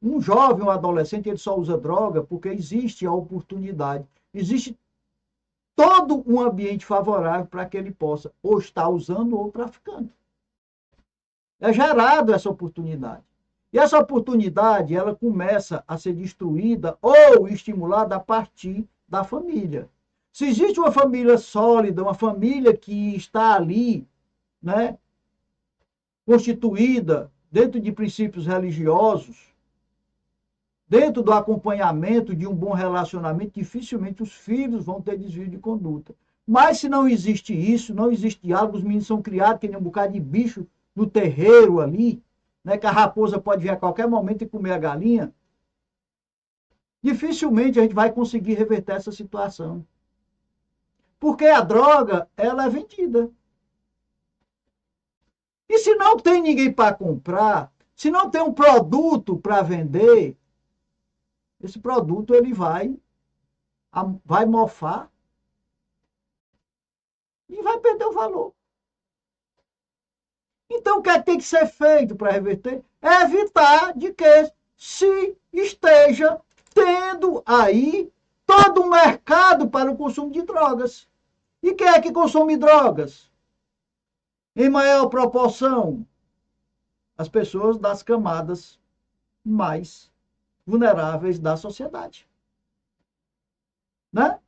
Um jovem ou adolescente, ele só usa droga porque existe a oportunidade. Existe todo um ambiente favorável para que ele possa ou estar usando ou traficando. É gerado essa oportunidade. E essa oportunidade, ela começa a ser destruída ou estimulada a partir da família. Se existe uma família sólida, uma família que está ali, né, constituída dentro de princípios religiosos, dentro do acompanhamento de um bom relacionamento, dificilmente os filhos vão ter desvio de conduta. Mas se não existe isso, não existe diálogo, os meninos são criados que nem um bocado de bicho no terreiro ali, né, que a raposa pode vir a qualquer momento e comer a galinha, dificilmente a gente vai conseguir reverter essa situação. Porque a droga, ela é vendida. E se não tem ninguém para comprar, se não tem um produto para vender, esse produto ele vai mofar e vai perder o valor. Então, o que é que tem que ser feito para reverter? É evitar de que se esteja tendo aí todo um mercado para o consumo de drogas. E quem é que consome drogas? Em maior proporção, as pessoas das camadas mais vulneráveis da sociedade. Né?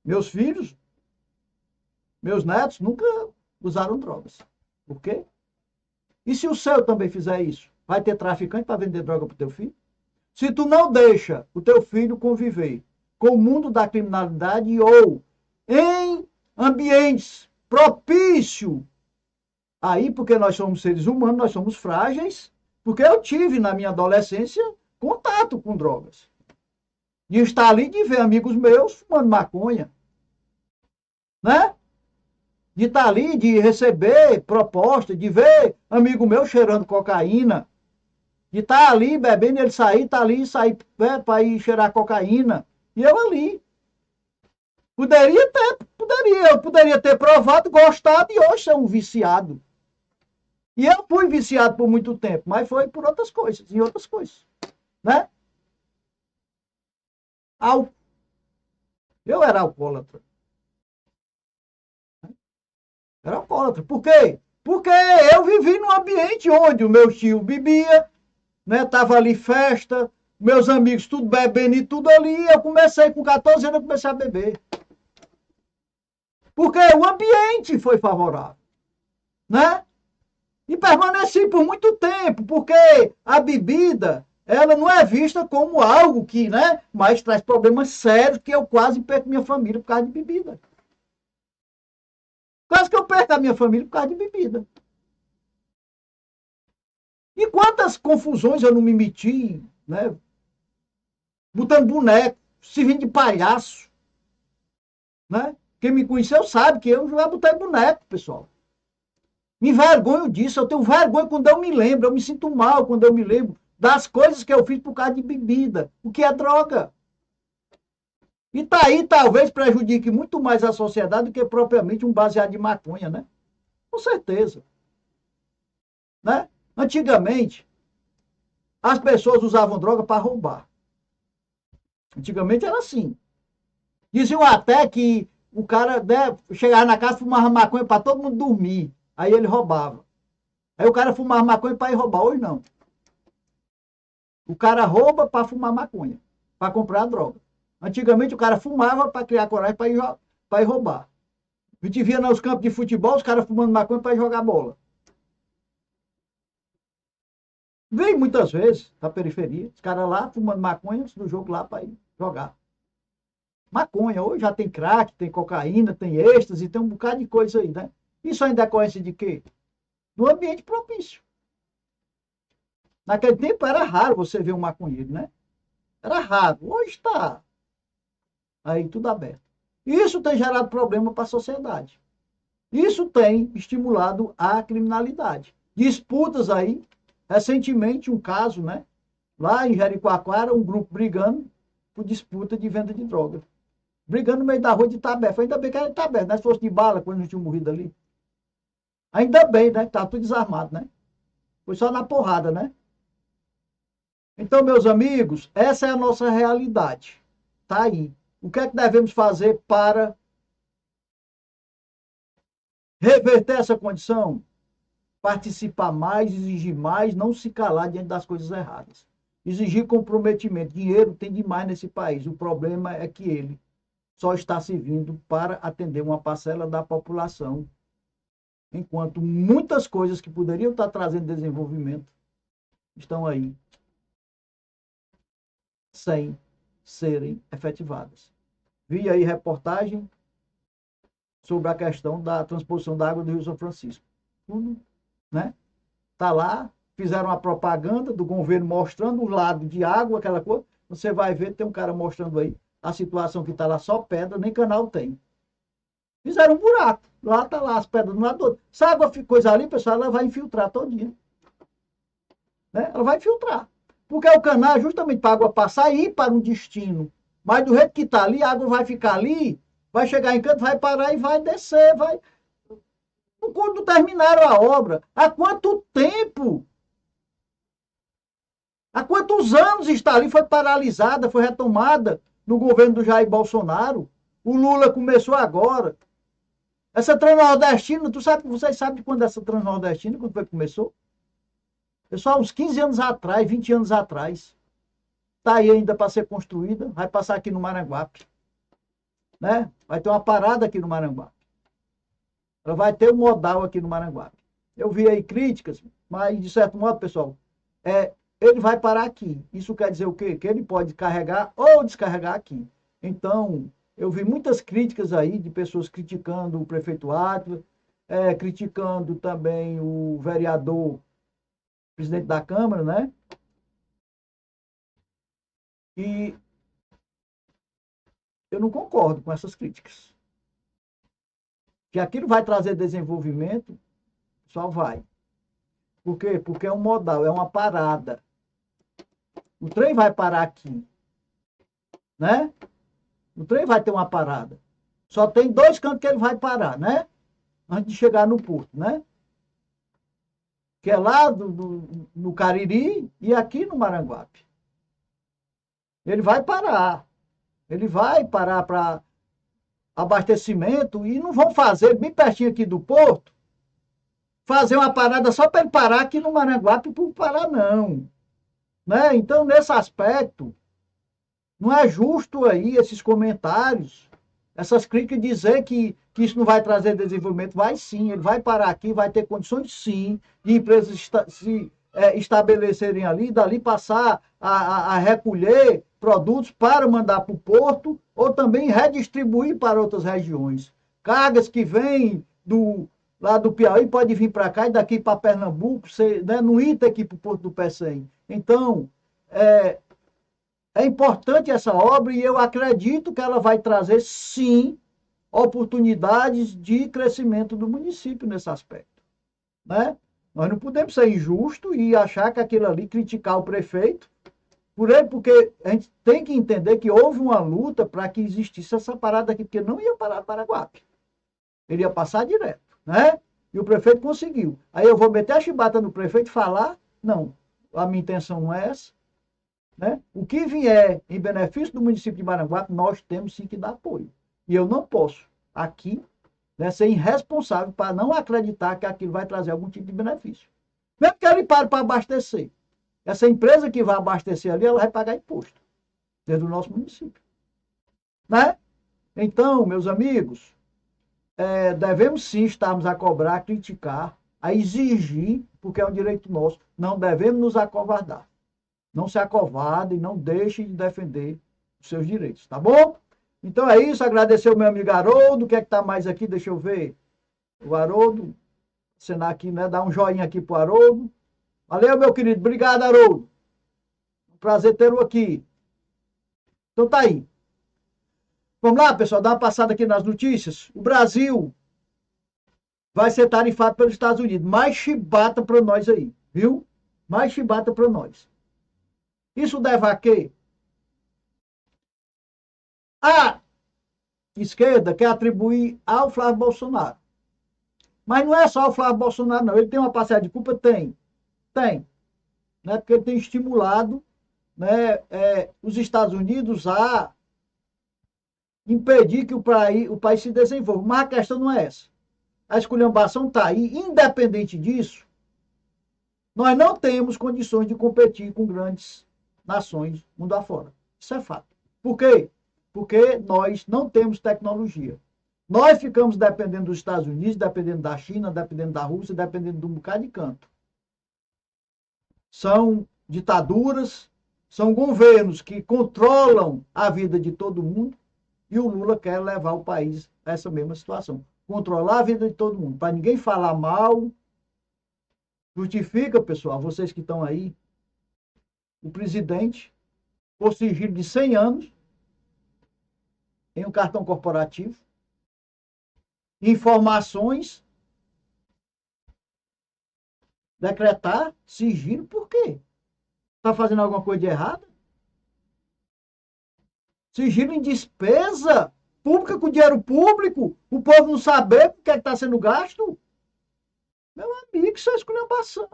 Meus filhos, meus netos nunca usaram drogas. Por quê? E se o seu também fizer isso? Vai ter traficante para vender droga para o teu filho? Se tu não deixa o teu filho conviver com o mundo da criminalidade ou em ambientes propícios, aí porque nós somos seres humanos, nós somos frágeis, porque eu tive na minha adolescência contato com drogas. De estar ali, de ver amigos meus fumando maconha, né? De estar ali, de receber proposta, de ver amigo meu cheirando cocaína, de estar ali bebendo, ele sair, tá ali, sair para ir cheirar cocaína, e eu ali. Eu poderia ter provado, gostado, e hoje ser um viciado. E eu fui viciado por muito tempo, mas foi por outras coisas, em outras coisas, né? Al- Eu era alcoólatra. Era alcoólatra. Por quê? Porque eu vivi num ambiente onde o meu tio bebia, né? Tava ali festa, meus amigos tudo bebendo e tudo ali. Eu comecei com 14 anos, eu comecei a beber. Porque o ambiente foi favorável, né? E permaneci por muito tempo, porque a bebida, ela não é vista como algo que, né? Mas traz problemas sérios, que eu quase perco minha família por causa de bebida. Quase que eu perco a minha família por causa de bebida. E quantas confusões eu não me meti, né? Botando boneco, servindo de palhaço, né? Quem me conheceu sabe que eu já botei boneco, pessoal. Me envergonho disso, eu tenho vergonha quando eu me lembro, eu me sinto mal quando eu me lembro das coisas que eu fiz por causa de bebida, o que é droga. E tá aí, talvez prejudique muito mais a sociedade do que propriamente um baseado de maconha, né? Com certeza, né? Antigamente, as pessoas usavam droga para roubar. Antigamente era assim. Diziam até que o cara, né, chegava na casa, fumava maconha para todo mundo dormir. Aí ele roubava. Aí o cara fumava maconha para ir roubar. Hoje não. O cara rouba para fumar maconha, para comprar droga. Antigamente o cara fumava para criar coragem para ir roubar. A gente via nos campos de futebol os caras fumando maconha para ir jogar bola. Vem muitas vezes da periferia, os caras lá fumando maconha antes do jogo lá para ir jogar. Maconha, hoje já tem crack, tem cocaína, tem êxtase, tem um bocado de coisa aí, né? Isso ainda é decorrência de quê? Do ambiente propício. Naquele tempo era raro você ver um maconheiro, né? Era raro. Hoje está aí tudo aberto. Isso tem gerado problema para a sociedade. Isso tem estimulado a criminalidade. Disputas aí, recentemente um caso, né? Lá em Jericoacoara, um grupo brigando por disputa de venda de droga. Brigando no meio da rua de Itabé. Ainda bem que era Itabé, né? Se fosse de bala, quando não tinha morrido ali. Ainda bem, né? Tá tudo desarmado, né? Foi só na porrada, né? Então, meus amigos, essa é a nossa realidade. Tá aí. O que é que devemos fazer para reverter essa condição? Participar mais, exigir mais, não se calar diante das coisas erradas. Exigir comprometimento. Dinheiro tem demais nesse país. O problema é que ele só está servindo para atender uma parcela da população, enquanto muitas coisas que poderiam estar trazendo desenvolvimento estão aí sem serem efetivadas. Vi aí reportagem sobre a questão da transposição da água do Rio São Francisco. Tudo, né? Tá lá, fizeram uma propaganda do governo mostrando o lado de água, aquela coisa. Você vai ver, tem um cara mostrando aí a situação que está lá, só pedra, nem canal tem. Fizeram um buraco. Lá tá lá as pedras de um lado do outro. Se a água coisa ali, pessoal, ela vai infiltrar todinha. Né? Ela vai infiltrar. Porque o canal é justamente para a água passar e ir para um destino. Mas do jeito que está ali, a água vai ficar ali, vai chegar em canto, vai parar e vai descer, vai. Quando terminaram a obra, há quanto tempo? Há quantos anos está ali? Foi paralisada, foi retomada no governo do Jair Bolsonaro. O Lula começou agora. Essa Transnordestina, vocês sabem de quando essa Transnordestina, quando foi que começou? Pessoal, uns 15 anos atrás, 20 anos atrás. Está aí ainda para ser construída, vai passar aqui no Maranguape. Né? Vai ter uma parada aqui no Maranguape. Ela vai ter um modal aqui no Maranguape. Eu vi aí críticas, mas de certo modo, pessoal, ele vai parar aqui. Isso quer dizer o quê? Que ele pode carregar ou descarregar aqui. Então, eu vi muitas críticas aí de pessoas criticando o prefeito Átila, criticando também o vereador, presidente da Câmara, né? E eu não concordo com essas críticas. Que aquilo vai trazer desenvolvimento, só vai. Por quê? Porque é um modal, é uma parada. O trem vai parar aqui, né? O trem vai ter uma parada. Só tem dois cantos que ele vai parar, né? Antes de chegar no porto, né? que é lá no Cariri e aqui no Maranguape. Ele vai parar. Ele vai parar para abastecimento e não vão fazer, bem pertinho aqui do porto, fazer uma parada só para ele parar aqui no Maranguape por parar, não. Né? Então, nesse aspecto, não é justo aí esses comentários, essas críticas dizer que isso não vai trazer desenvolvimento. Vai sim, ele vai parar aqui, vai ter condições sim de empresas se estabelecerem ali, dali passar a recolher produtos para mandar para o porto ou também redistribuir para outras regiões. Cargas que vêm lá do Piauí pode vir para cá e daqui para Pernambuco, né, não ir aqui para o Porto do Pecém. Então, é importante essa obra e eu acredito que ela vai trazer, sim, oportunidades de crescimento do município nesse aspecto. Né? Nós não podemos ser injustos e achar que aquilo ali, criticar o prefeito, por ele, porque a gente tem que entender que houve uma luta para que existisse essa parada aqui, porque não ia parar Paraguape. Ele ia passar direto, né? E o prefeito conseguiu. Aí eu vou meter a chibata no prefeito e falar, não, a minha intenção não é essa. Né? O que vier em benefício do município de Maranguape, nós temos sim que dar apoio. E eu não posso, aqui, né, ser irresponsável para não acreditar que aquilo vai trazer algum tipo de benefício. Mesmo que ele pare para abastecer. Essa empresa que vai abastecer ali, ela vai pagar imposto dentro do nosso município. Né? Então, meus amigos, devemos sim estarmos a cobrar, a criticar, a exigir, porque é um direito nosso. Não devemos nos acovardar. Não se acovarde e não deixe de defender os seus direitos, tá bom? Então é isso, agradecer o meu amigo Haroldo. O que é que tá mais aqui? Deixa eu ver. O Haroldo, acenar aqui, né? Dar um joinha aqui pro Haroldo. Valeu, meu querido. Obrigado, Haroldo. Um prazer tê-lo aqui. Então tá aí. Vamos lá, pessoal, dar uma passada aqui nas notícias. O Brasil vai ser tarifado pelos Estados Unidos. Mais chibata para nós aí, viu? Mais chibata para nós. Isso deve a quê? A esquerda quer atribuir ao Flávio Bolsonaro. Mas não é só o Flávio Bolsonaro, não. Ele tem uma parcela de culpa? Tem. Tem. Né? Porque ele tem estimulado, né, os Estados Unidos a impedir que o país se desenvolva. Mas a questão não é essa. A esculhambação está aí. Independente disso, nós não temos condições de competir com grandes nações mundo afora. Isso é fato. Por quê? Porque nós não temos tecnologia. Nós ficamos dependendo dos Estados Unidos, dependendo da China, dependendo da Rússia, dependendo de um bocado de canto. São ditaduras, são governos que controlam a vida de todo mundo e o Lula quer levar o país a essa mesma situação. Controlar a vida de todo mundo, para ninguém falar mal. Justifica, pessoal, vocês que estão aí, o presidente, por sigilo de 100 anos, em um cartão corporativo, informações, decretar sigilo, por quê? Está fazendo alguma coisa de errada? Sigilo em despesa pública com dinheiro público, o povo não saber o que está sendo gasto? Meu amigo, isso é esculhambação.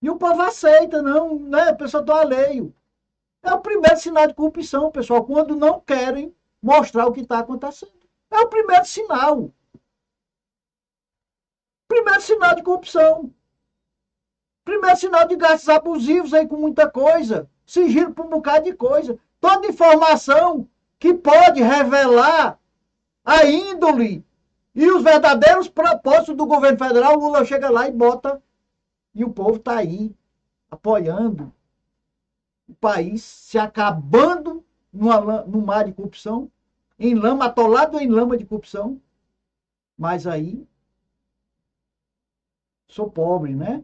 E o povo aceita, não, né? A pessoa está alheio. É o primeiro sinal de corrupção, pessoal, quando não querem mostrar o que está acontecendo. É o primeiro sinal. Primeiro sinal de corrupção. Primeiro sinal de gastos abusivos aí com muita coisa. Sigilo para um bocado de coisa. Toda informação que pode revelar a índole e os verdadeiros propósitos do governo federal, o Lula chega lá e bota. E o povo está aí apoiando o país se acabando no mar de corrupção, em lama, atolado em lama de corrupção. Mas aí, sou pobre, né?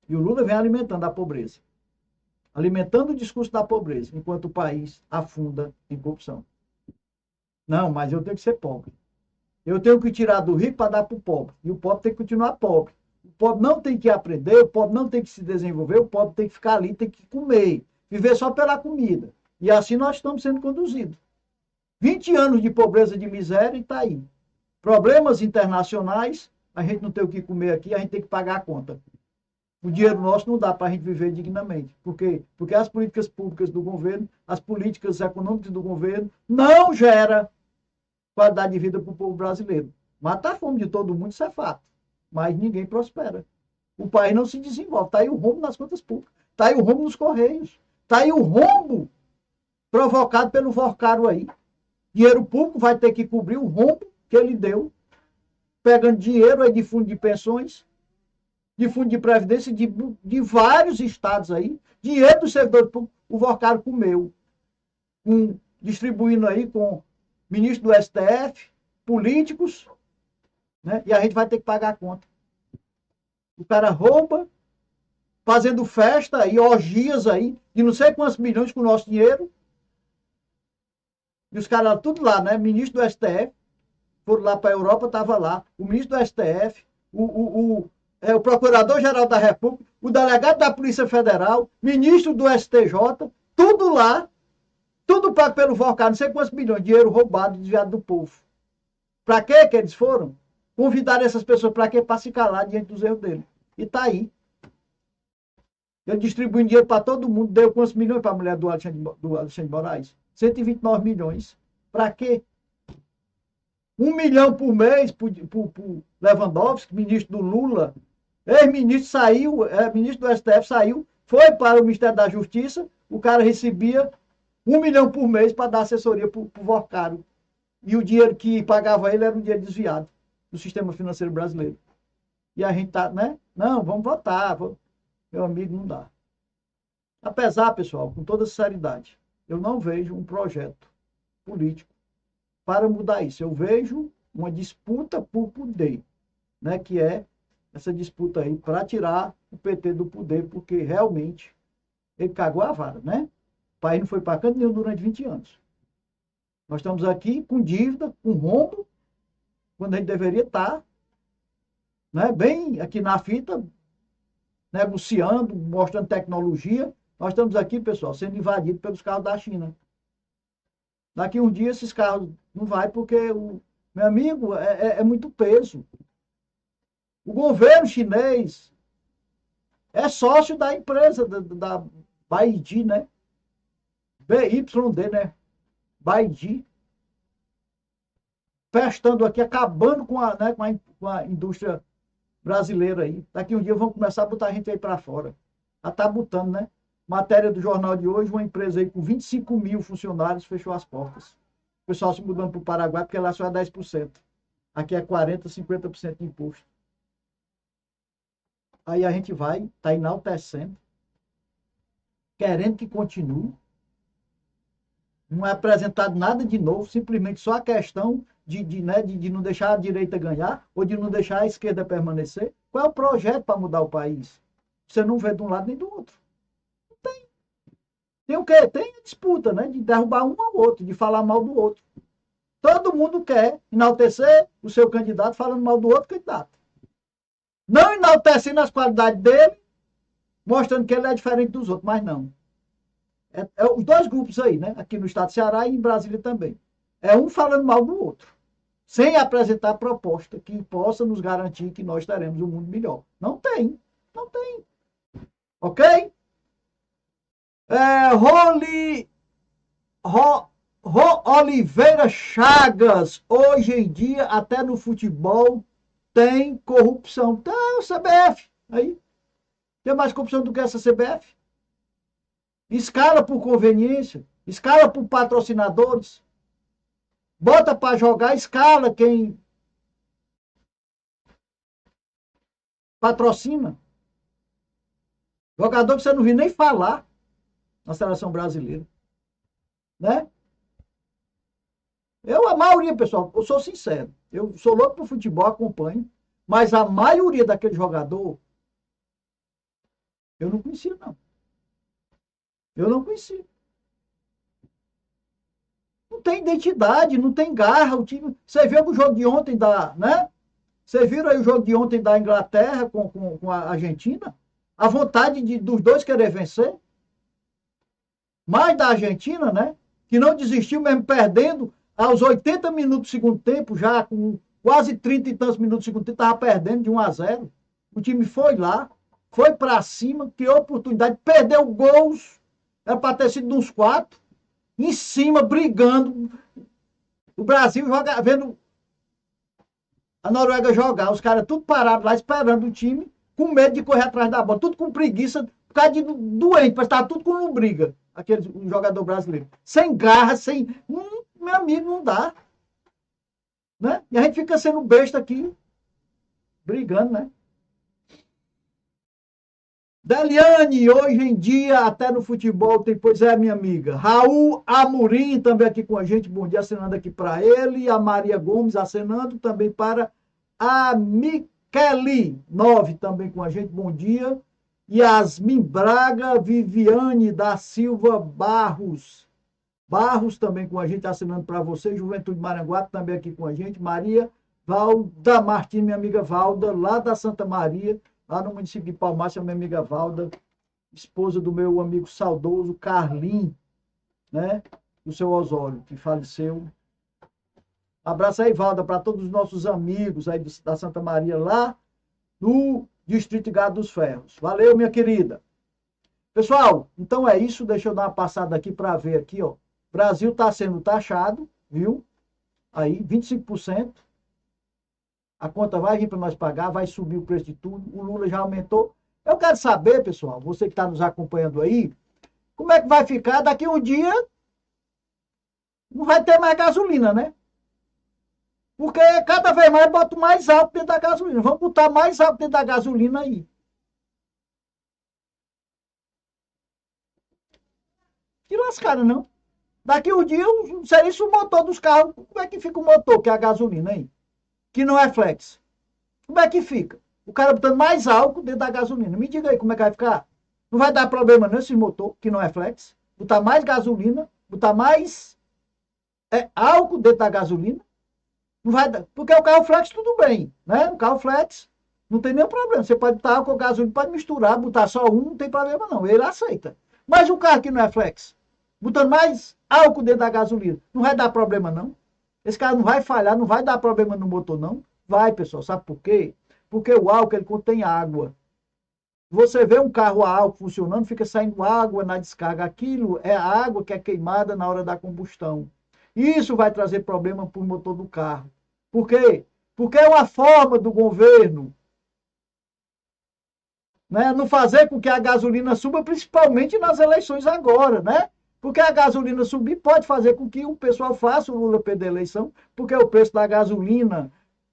E o Lula vem alimentando a pobreza. Alimentando o discurso da pobreza, enquanto o país afunda em corrupção. Não, mas eu tenho que ser pobre. Eu tenho que tirar do rico para dar para o pobre. E o pobre tem que continuar pobre. O pobre não tem que aprender, o pobre não tem que se desenvolver, o pobre tem que ficar ali, tem que comer. Viver só pela comida. E assim nós estamos sendo conduzidos. 20 anos de pobreza, de miséria e está aí. Problemas internacionais, a gente não tem o que comer aqui, a gente tem que pagar a conta. O dinheiro nosso não dá para a gente viver dignamente. Por quê? Porque as políticas públicas do governo, as políticas econômicas do governo, não geram qualidade de vida para o povo brasileiro. Matar a fome de todo mundo, isso é fato. Mas ninguém prospera. O país não se desenvolve. Está aí o rombo nas contas públicas. Está aí o rombo nos Correios. Está aí o rombo provocado pelo Vorcaro aí. Dinheiro público vai ter que cobrir o rombo que ele deu, pegando dinheiro aí de fundo de pensões, de fundo de previdência de vários estados aí, dinheiro do servidor público, o Vorcaro comeu, distribuindo aí com ministro do STF, políticos, né? E a gente vai ter que pagar a conta. O cara rouba, fazendo festa e orgias aí, de não sei quantos milhões com o nosso dinheiro, e os caras tudo lá, né? Ministro do STF, foram lá para a Europa, estava lá, o ministro do STF, o Procurador-Geral da República, o delegado da Polícia Federal, ministro do STJ, tudo lá, tudo pago pelo Vorcaro, não sei quantos milhões, dinheiro roubado, desviado do povo. Para quê que eles foram? Convidaram essas pessoas para quê? Para se calar diante dos erros dele. E tá aí. Ele distribuindo dinheiro para todo mundo, deu quantos milhões para a mulher do Alexandre Moraes? 129 milhões. Para quê? 1 milhão por mês para o Lewandowski, ministro do Lula. Ex-ministro saiu, ministro do STF saiu, foi para o Ministério da Justiça, o cara recebia 1 milhão por mês para dar assessoria para o Vorcaro. E o dinheiro que pagava ele era um dinheiro desviado do sistema financeiro brasileiro. E a gente tá, né? Não, vamos votar. Meu amigo, não dá. Apesar, pessoal, com toda sinceridade, eu não vejo um projeto político para mudar isso. Eu vejo uma disputa por poder, né? Que é essa disputa aí para tirar o PT do poder, porque realmente ele cagou a vara, né? O país não foi para canto nenhum durante 20 anos. Nós estamos aqui com dívida, com rombo, quando a gente deveria estar, né, bem aqui na fita, negociando, mostrando tecnologia. Nós estamos aqui, pessoal, sendo invadidos pelos carros da China. Daqui um dia esses carros não vai porque, meu amigo, é muito peso. O governo chinês é sócio da empresa, da BYD, né? BYD, né? BYD. Festando aqui, acabando com a indústria brasileira aí. Daqui um dia vão começar a botar a gente aí para fora. Já tá botando, né? Matéria do jornal de hoje, uma empresa aí com 25 mil funcionários fechou as portas. O pessoal se mudando para o Paraguai, porque lá só é 10%. Aqui é 40%, 50% de imposto. Aí a gente vai, tá enaltecendo, querendo que continue. Não é apresentado nada de novo, simplesmente só a questão de não deixar a direita ganhar ou de não deixar a esquerda permanecer. Qual é o projeto para mudar o país? Você não vê de um lado nem do outro. Não tem. Tem o quê? Tem a disputa, né? De derrubar um ao outro, de falar mal do outro. Todo mundo quer enaltecer o seu candidato falando mal do outro candidato. Não enaltecendo as qualidades dele, mostrando que ele é diferente dos outros, mas não. É os dois grupos aí, né? Aqui no estado de Ceará e em Brasília também. É um falando mal do outro, sem apresentar proposta que possa nos garantir que nós teremos um mundo melhor. Não tem. Não tem. Ok? Oliveira Chagas. Hoje em dia, até no futebol, tem corrupção. Então, CBF. Aí. Tem mais corrupção do que essa CBF? Escala por conveniência, escala por patrocinadores, bota para jogar, escala quem patrocina. Jogador que você não viu nem falar na seleção brasileira. Né? A maioria, pessoal, eu sou sincero, eu sou louco pro futebol, acompanho, mas a maioria daquele jogador eu não conhecia, não. Eu não conhecia. Não tem identidade, não tem garra. O time. Você viu o jogo de ontem né? Você viram aí o jogo de ontem da Inglaterra com a Argentina? A vontade dos dois querer vencer. Mais da Argentina, né? Que não desistiu mesmo perdendo aos 80 minutos do segundo tempo, já com quase 30 e tantos minutos do segundo tempo, estava perdendo de 1-0. O time foi lá, foi para cima, criou oportunidade, perdeu gols, era para ter sido uns 4, em cima, brigando. O Brasil joga, vendo a Noruega jogar, os caras tudo parados lá, esperando o time, com medo de correr atrás da bola, tudo com preguiça, por causa de doente, mas estava tudo com lombriga, aquele um jogador brasileiro. Sem garra, sem. Meu amigo, não dá. Né? E a gente fica sendo besta aqui, brigando, né? Deliane, hoje em dia, até no futebol tem, pois é, minha amiga. Raul Amorim também aqui com a gente, bom dia, acenando aqui para ele. A Maria Gomes acenando também para a Michele 9 também com a gente, bom dia. Yasmin Braga, Viviane da Silva Barros. Barros também com a gente, assinando para você. Juventude Maranguape também aqui com a gente. Maria Valda Martins, minha amiga Valda, lá da Santa Maria, lá no município de Palmácia, minha amiga Valda, esposa do meu amigo saudoso Carlim, né? Do seu Osório, que faleceu. Abraço aí, Valda, para todos os nossos amigos aí da Santa Maria, lá no Distrito Gado dos Ferros. Valeu, minha querida. Pessoal, então é isso. Deixa eu dar uma passada aqui para ver aqui, ó. Brasil está sendo taxado, viu? Aí, 25%. A conta vai vir para nós pagar, vai subir o preço de tudo. O Lula já aumentou. Eu quero saber, pessoal, você que está nos acompanhando aí, como é que vai ficar daqui um dia? Não vai ter mais gasolina, né? Porque cada vez mais bota mais álcool dentro da gasolina. Vamos botar mais álcool dentro da gasolina aí. Que lascada, não? Daqui um dia, não sei se o motor dos carros, como é que fica o motor, que é a gasolina aí? Que não é flex. Como é que fica? O cara botando mais álcool dentro da gasolina. Me diga aí como é que vai ficar. Não vai dar problema não esse motor, que não é flex. Botar mais gasolina, botar mais álcool dentro da gasolina. Não vai dar. Porque o carro flex tudo bem, né? O carro flex não tem nenhum problema. Você pode botar álcool ou gasolina, pode misturar, botar só um, não tem problema não. Ele aceita. Mas o carro que não é flex, botando mais álcool dentro da gasolina, não vai dar problema não. Esse carro não vai falhar, não vai dar problema no motor não. Vai, pessoal. Sabe por quê? Porque o álcool ele contém água. Você vê um carro a álcool funcionando, fica saindo água na descarga. Aquilo é a água que é queimada na hora da combustão. Isso vai trazer problema para o motor do carro. Por quê? Porque é uma forma do governo, né, não fazer com que a gasolina suba, principalmente nas eleições agora, né? Porque a gasolina subir pode fazer com que o pessoal faça o Lula perder a eleição, porque o preço da gasolina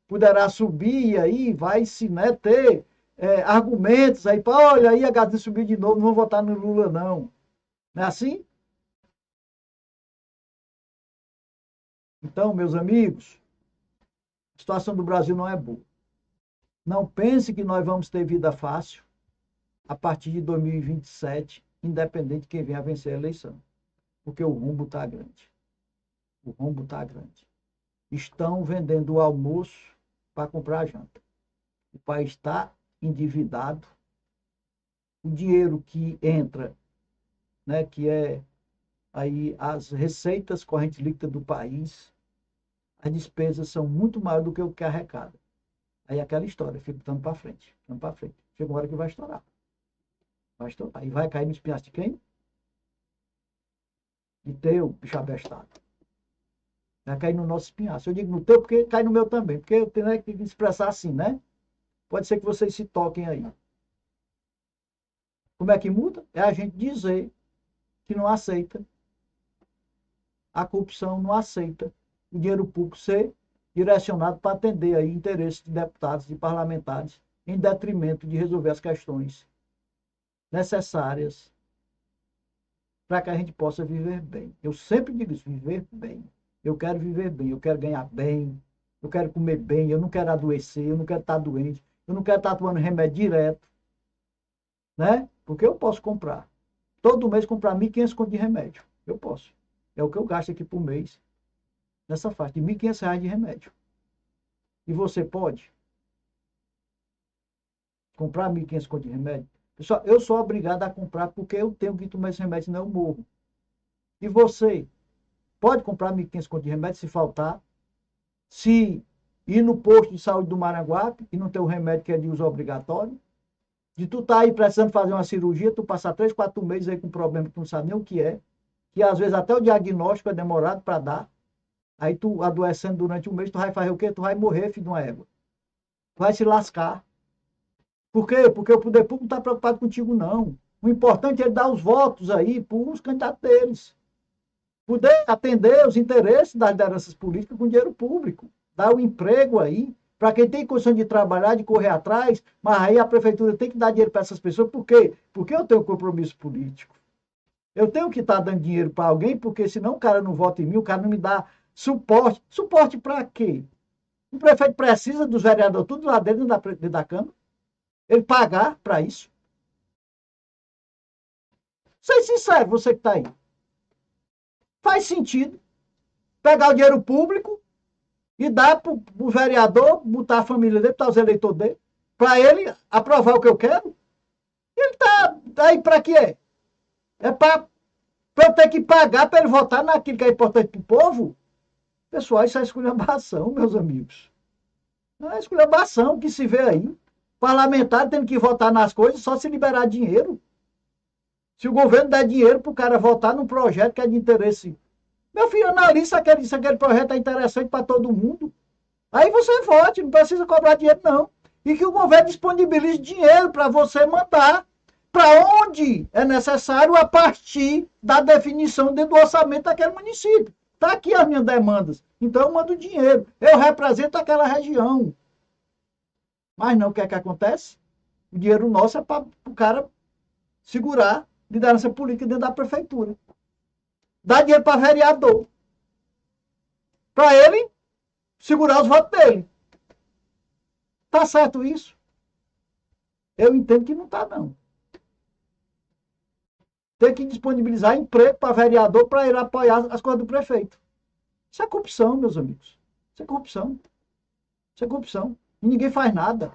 poderá subir e aí vai se, né, ter argumentos aí para, olha, aí a gasolina subir de novo, não vão votar no Lula não. Não é assim? Então, meus amigos, a situação do Brasil não é boa. Não pense que nós vamos ter vida fácil a partir de 2027, independente de quem venha a vencer a eleição. Porque o rumbo está grande. O rumbo está grande. Estão vendendo o almoço para comprar a janta. O país está endividado. O dinheiro que entra, né, que é aí as receitas correntes líquidas do país, as despesas são muito maiores do que o que arrecada. Aí aquela história, fica botando para frente, botando para frente. Chega uma hora que vai estourar. Vai estourar. E vai cair no espinhaço de quem? De teu, bicho abestado. Vai cair no nosso espinhaço. Eu digo no teu porque cai no meu também. Porque eu tenho que expressar assim, né? Pode ser que vocês se toquem aí. Como é que muda? É a gente dizer que não aceita. A corrupção não aceita o dinheiro público ser direcionado para atender aí interesses de deputados e parlamentares em detrimento de resolver as questões necessárias para que a gente possa viver bem. Eu sempre digo isso, viver bem. Eu quero viver bem, eu quero ganhar bem, eu quero comer bem, eu não quero adoecer, eu não quero estar doente, eu não quero estar tomando remédio direto, né? Porque eu posso comprar. Todo mês comprar 1.500 conto de remédio. Eu posso. É o que eu gasto aqui por mês, nessa faixa de R$ 1.500 de remédio. E você pode comprar 1.500 conto de remédio? Pessoal, eu sou obrigado a comprar porque eu tenho que tomar esse remédio, senão eu morro. E você pode comprar 1.500 conto de remédio se faltar, se ir no posto de saúde do Maranguape e não ter o remédio que é de uso obrigatório, de tu tá aí precisando fazer uma cirurgia, tu passar 3, 4 meses aí com um problema que tu não sabe nem o que às vezes até o diagnóstico é demorado para dar, aí tu adoecendo durante um mês, tu vai fazer o quê? Tu vai morrer, filho de uma égua. Tu vai se lascar. Por quê? Porque o poder público não está preocupado contigo, não. O importante é dar os votos aí para os candidatos deles. Poder atender os interesses das lideranças políticas com dinheiro público. Dar o emprego aí, para quem tem condição de trabalhar, de correr atrás, mas aí a prefeitura tem que dar dinheiro para essas pessoas. Por quê? Porque eu tenho compromisso político. Eu tenho que estar dando dinheiro para alguém, porque senão o cara não vota em mim, o cara não me dá suporte. Suporte para quê? O prefeito precisa dos vereadores, tudo lá dentro da Câmara. Ele pagar para isso. Seja sincero, você que está aí. Faz sentido pegar o dinheiro público e dar para o vereador, botar a família dele, botar os eleitores dele, para ele aprovar o que eu quero. Ele está aí para quê? É para eu ter que pagar para ele votar naquilo que é importante para o povo? Pessoal, isso é esculhambação, meus amigos. Não é esculhambação que se vê aí. Parlamentar tendo que votar nas coisas só se liberar dinheiro. Se o governo der dinheiro para o cara votar num projeto que é de interesse. Meu filho, analisa se aquele projeto é interessante para todo mundo. Aí você vote, não precisa cobrar dinheiro, não. E que o governo disponibilize dinheiro para você mandar para onde é necessário a partir da definição dentro do orçamento daquele município. Está aqui as minhas demandas. Então eu mando dinheiro. Eu represento aquela região. Mas não, o que é que acontece? O dinheiro nosso é para o cara segurar liderança política dentro da prefeitura. Dá dinheiro para vereador. Para ele segurar os votos dele. Tá certo isso? Eu entendo que não está, não. Tem que disponibilizar emprego para vereador para ele apoiar as coisas do prefeito. Isso é corrupção, meus amigos. Isso é corrupção. Isso é corrupção. E ninguém faz nada.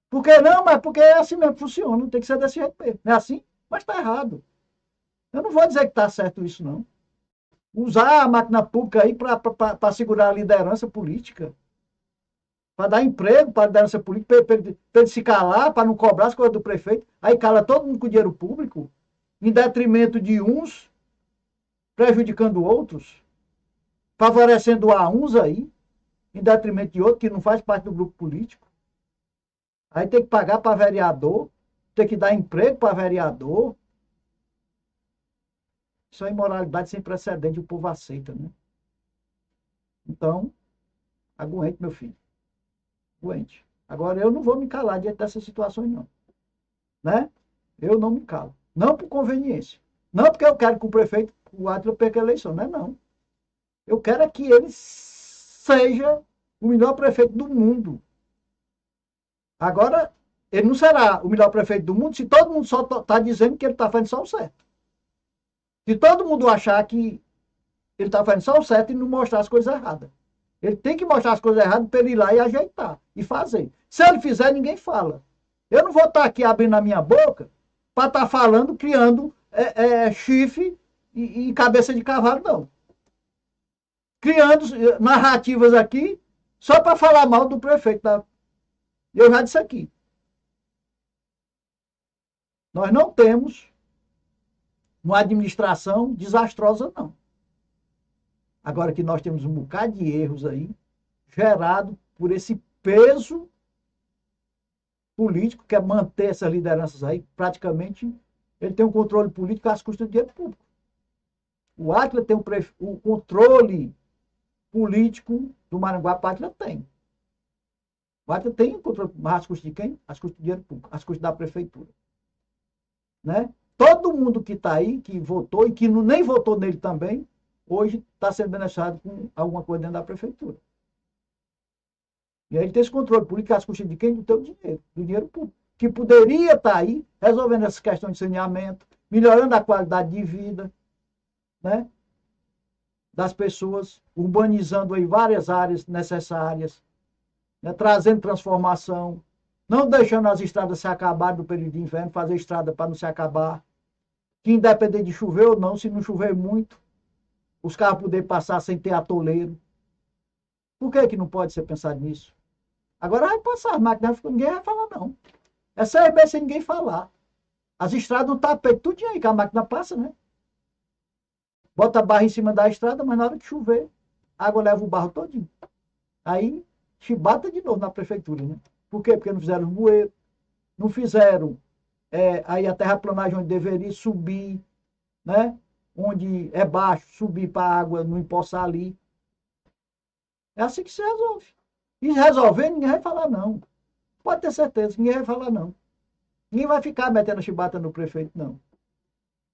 Por que não? Mas porque é assim mesmo que funciona. Tem que ser desse jeito mesmo. Não é assim? Mas está errado. Eu não vou dizer que está certo isso, não. Usar a máquina pública aí para segurar a liderança política. Para dar emprego para a liderança política, para ele se calar, para não cobrar as coisas do prefeito. Aí cala todo mundo com dinheiro público, em detrimento de uns, prejudicando outros, favorecendo a uns aí, em detrimento de outros, que não faz parte do grupo político. Aí tem que pagar para vereador, tem que dar emprego para vereador. Isso é imoralidade sem precedente, o povo aceita, né? Então, aguente, meu filho. Aguente. Agora, eu não vou me calar diante dessas situações, não. Né? Eu não me calo. Não por conveniência. Não porque eu quero que o prefeito, o Átila, perca a eleição. Não é não. Eu quero é que ele seja o melhor prefeito do mundo. Agora, ele não será o melhor prefeito do mundo se todo mundo só está dizendo que ele está fazendo só o certo. Se todo mundo achar que ele está fazendo só o certo e não mostrar as coisas erradas. Ele tem que mostrar as coisas erradas para ele ir lá e ajeitar e fazer. Se ele fizer, ninguém fala. Eu não vou estar aqui abrindo a minha boca para estar falando, criando chifre e cabeça de cavalo, não. Criando narrativas aqui só para falar mal do prefeito. Eu já disse aqui. Nós não temos uma administração desastrosa, não. Agora que nós temos um bocado de erros aí, gerado por esse peso político, que é manter essas lideranças aí, praticamente, ele tem um controle político às custas do dinheiro público. O Átila tem o controle político do Maranguape, o Átila tem. O Átila tem o controle, mas às custas de quem? Às custas do dinheiro público, às custas da prefeitura. Né? Todo mundo que está aí, que votou e que nem votou nele também, hoje está sendo beneficiado com alguma coisa dentro da prefeitura. E aí ele tem esse controle político às custas de quem? Do teu dinheiro, do dinheiro público. Que poderia estar aí resolvendo essas questões de saneamento, melhorando a qualidade de vida, né, das pessoas, urbanizando aí várias áreas necessárias, né, trazendo transformação, não deixando as estradas se acabarem no período de inverno, fazer estrada para não se acabar, que independente de chover ou não, se não chover muito, os carros poderem passar sem ter atoleiro. Por que não pode ser pensado nisso? Agora vai passar as máquinas, ninguém vai falar, não. É 6 meses sem ninguém falar. As estradas no tapete, tudo aí que a máquina passa, né? Bota a barra em cima da estrada, mas na hora de chover, a água leva o barro todinho. Aí, chibata de novo na prefeitura, né? Por quê? Porque não fizeram os bueiros, não fizeram aí a terraplanagem onde deveria subir, né? Onde é baixo, subir para a água não empoçar ali. É assim que se resolve. E resolver, ninguém vai falar não. Pode ter certeza, ninguém vai falar não. Ninguém vai ficar metendo chibata no prefeito, não.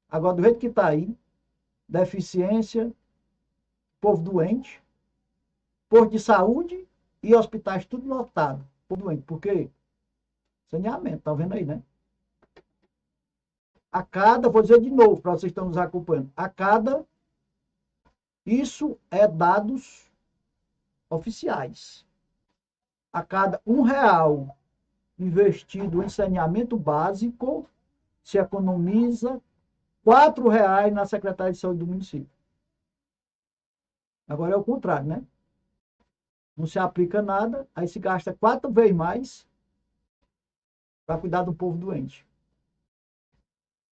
Agora, do jeito que está aí, deficiência, povo doente, posto de saúde e hospitais tudo lotado. Povo doente. Por quê? Saneamento, tá vendo aí, né? A cada, vou dizer de novo, para vocês que estão nos acompanhando, a cada, isso é dados oficiais. A cada R$ 1 investido em saneamento básico, se economiza R$ 4 na Secretaria de Saúde do município. Agora é o contrário, né? Não se aplica nada, aí se gasta 4 vezes mais para cuidar do povo doente.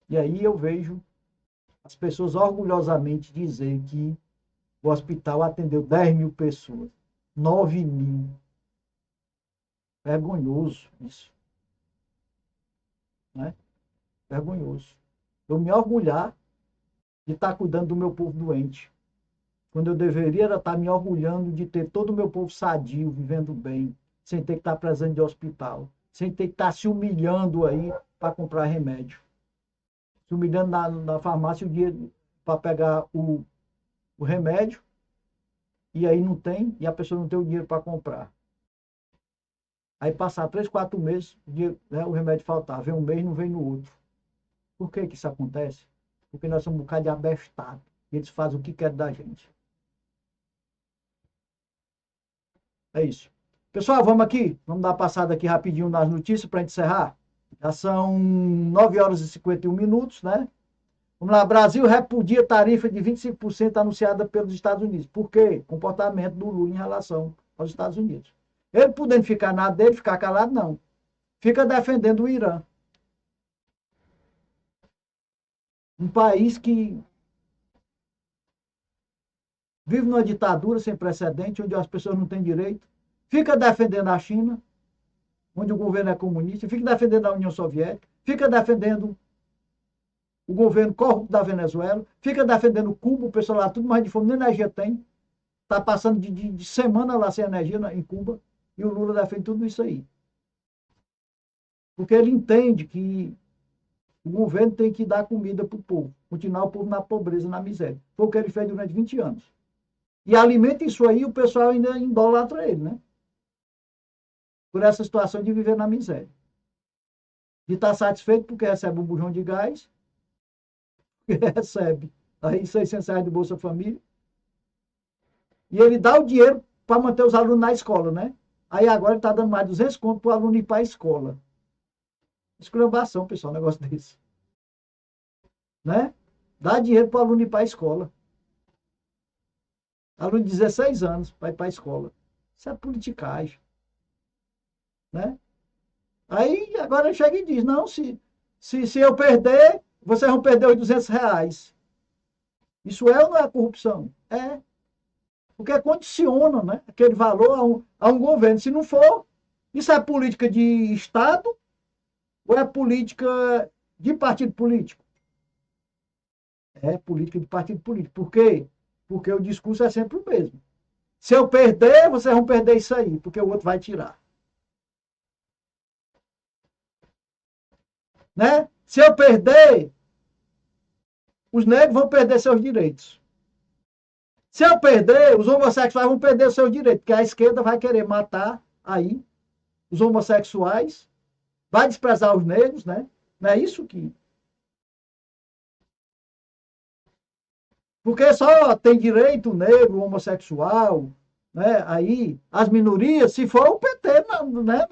E aí eu vejo as pessoas orgulhosamente dizer que o hospital atendeu 10 mil pessoas, 9 mil. Vergonhoso isso. Né? Vergonhoso. Eu me orgulhar de estar cuidando do meu povo doente. Quando eu deveria estar me orgulhando de ter todo o meu povo sadio, vivendo bem, sem ter que estar presente de hospital, sem ter que estar se humilhando aí para comprar remédio. Se humilhando na farmácia o dia para pegar o remédio, e aí não tem, e a pessoa não tem o dinheiro para comprar. Aí passar 3, 4 meses, o remédio faltar. Vem um mês, não vem no outro. Por que isso acontece? Porque nós somos um bocado de abestado. Eles fazem o que querem da gente. É isso. Pessoal, vamos aqui. Vamos dar uma passada aqui rapidinho nas notícias para encerrar. Já são 9 horas e 51 minutos, né? Vamos lá. Brasil repudia tarifa de 25% anunciada pelos Estados Unidos. Por quê? Comportamento do Lula em relação aos Estados Unidos. Ele podendo ficar na dele, ficar calado, não. Fica defendendo o Irã. Um país que vive numa ditadura sem precedente, onde as pessoas não têm direito. Fica defendendo a China, onde o governo é comunista. Fica defendendo a União Soviética. Fica defendendo o governo corrupto da Venezuela. Fica defendendo Cuba, o pessoal lá tudo mais de fome, nem energia tem. Está passando de semana lá sem energia em Cuba. E o Lula defende tudo isso aí. Porque ele entende que o governo tem que dar comida para o povo. Continuar o povo na pobreza, na miséria. Foi o que ele fez durante 20 anos. E alimenta isso aí, o pessoal ainda idolatra ele, né? Por essa situação de viver na miséria. De estar satisfeito porque recebe um bujão de gás, porque recebe aí R$ 600 de Bolsa Família, e ele dá o dinheiro para manter os alunos na escola, né? Aí agora ele está dando mais 200 conto para o aluno ir para a escola. Esculhambação, pessoal, um negócio desse. Né? Dá dinheiro para o aluno ir para a escola. Aluno de 16 anos para ir para a escola. Isso é politicagem. Né? Aí agora ele chega e diz, não, se eu perder, vocês vão perder os R$ 200. Isso é ou não é corrupção? É. Porque condiciona, né, aquele valor a um governo. Se não for, isso é política de Estado ou é política de partido político? É política de partido político. Por quê? Porque o discurso é sempre o mesmo. Se eu perder, vocês vão perder isso aí, porque o outro vai tirar. Né? Se eu perder, os negros vão perder seus direitos. Se eu perder, os homossexuais vão perder seus direitos, porque a esquerda vai querer matar aí os homossexuais, vai desprezar os negros, né? Não é isso que... Porque só tem direito o negro, o homossexual, né? Aí as minorias, se for o PT, né?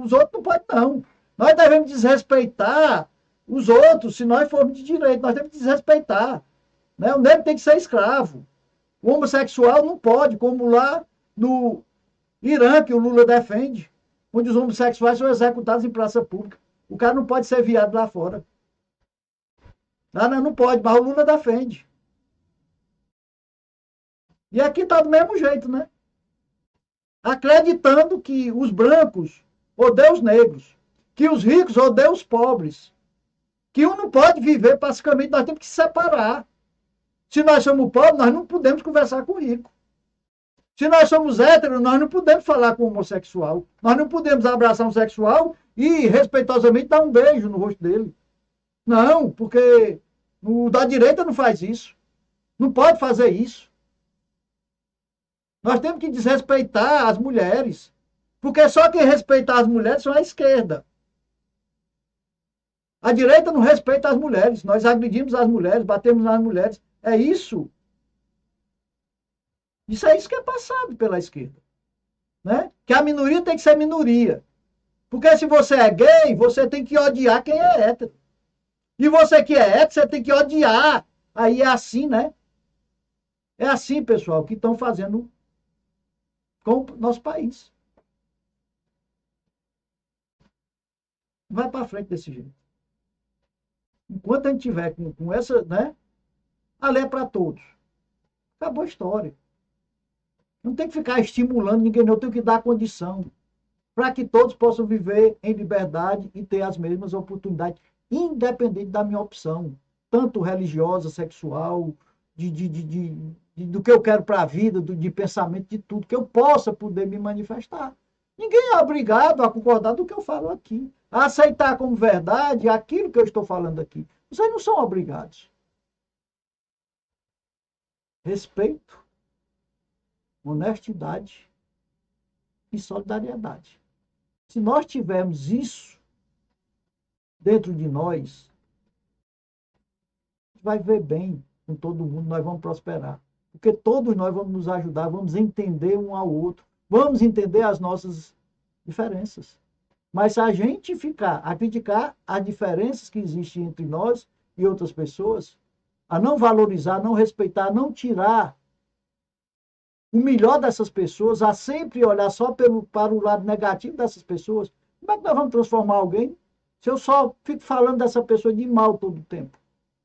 Os outros não podem, não. Nós devemos desrespeitar os outros, se nós formos de direito, nós temos que desrespeitar. Né? O negro tem que ser escravo. O homossexual não pode, como lá no Irã, que o Lula defende, onde os homossexuais são executados em praça pública. O cara não pode ser viado lá fora. Não pode, mas o Lula defende. E aqui está do mesmo jeito, né? Acreditando que os brancos odeiam os negros, que os ricos odeiam os pobres, que um não pode viver pacificamente, nós temos que se separar. Se nós somos pobres, nós não podemos conversar com o rico. Se nós somos héteros, nós não podemos falar com o homossexual. Nós não podemos abraçar um sexual e respeitosamente dar um beijo no rosto dele. Não, porque o da direita não faz isso. Não pode fazer isso. Nós temos que desrespeitar as mulheres. Porque só quem respeita as mulheres são a esquerda. A direita não respeita as mulheres. Nós agredimos as mulheres, batemos nas mulheres. É isso. Isso é isso que é passado pela esquerda. Né? Que a minoria tem que ser minoria. Porque se você é gay, você tem que odiar quem é hétero. E você que é hétero, você tem que odiar. Aí é assim, né? É assim, pessoal, que estão fazendo com o nosso país. Vai para frente desse jeito. Enquanto a gente tiver com essa, né? A lei é para todos. Acabou a história. Não tem que ficar estimulando ninguém, não. Tem que dar condição para que todos possam viver em liberdade e ter as mesmas oportunidades, independente da minha opção, tanto religiosa, sexual, do que eu quero para a vida, de pensamento, de tudo, que eu possa poder me manifestar. Ninguém é obrigado a concordar do que eu falo aqui, a aceitar como verdade aquilo que eu estou falando aqui. Vocês não são obrigados. Respeito, honestidade e solidariedade. Se nós tivermos isso dentro de nós, vai ver bem com todo mundo, nós vamos prosperar. Porque todos nós vamos nos ajudar, vamos entender um ao outro, vamos entender as nossas diferenças. Mas se a gente ficar a criticar as diferenças que existem entre nós e outras pessoas, a não valorizar, não respeitar, não tirar o melhor dessas pessoas, a sempre olhar só para o lado negativo dessas pessoas, como é que nós vamos transformar alguém se eu só fico falando dessa pessoa de mal todo o tempo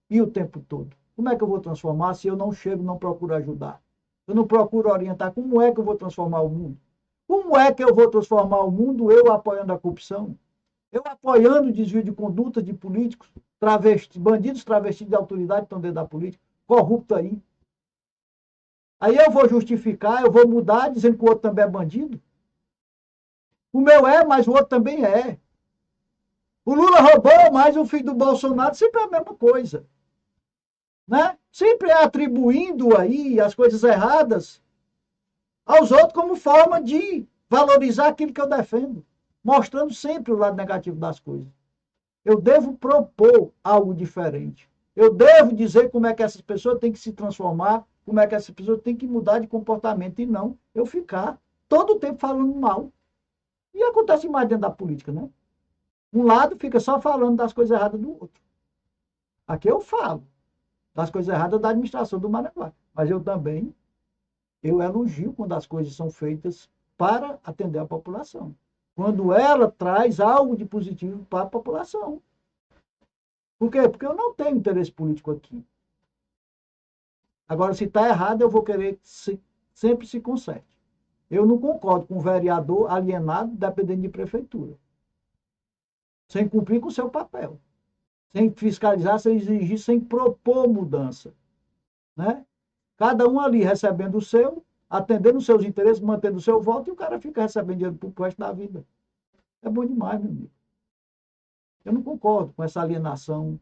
e o tempo todo? Como é que eu vou transformar se eu não chego, não procuro ajudar? Eu não procuro orientar. Como é que eu vou transformar o mundo? Como é que eu vou transformar o mundo eu apoiando a corrupção? Eu apoiando o desvio de conduta de políticos, bandidos travestidos de autoridade que estão dentro da política, corrupto aí. Aí eu vou justificar, eu vou mudar, dizendo que o outro também é bandido? O meu é, mas o outro também é. O Lula roubou, mas o filho do Bolsonaro sempre é a mesma coisa. Né? Sempre atribuindo aí as coisas erradas aos outros como forma de valorizar aquilo que eu defendo, mostrando sempre o lado negativo das coisas. Eu devo propor algo diferente. Eu devo dizer como é que essas pessoas têm que se transformar, como é que essas pessoas têm que mudar de comportamento e não eu ficar todo o tempo falando mal. E acontece mais dentro da política, né? Um lado fica só falando das coisas erradas do outro. Aqui eu falo das coisas erradas da administração do Maranguá. Mas eu também, eu elogio quando as coisas são feitas para atender a população. Quando ela traz algo de positivo para a população. Por quê? Porque eu não tenho interesse político aqui. Agora, se está errado, eu vou querer que sempre se conserte. Eu não concordo com um vereador alienado dependendo de prefeitura. Sem cumprir com o seu papel. Sem fiscalizar, sem exigir, sem propor mudança. Né? Cada um ali recebendo o seu, atendendo os seus interesses, mantendo o seu voto, e o cara fica recebendo dinheiro para o resto da vida. É bom demais, meu amigo. Eu não concordo com essa alienação,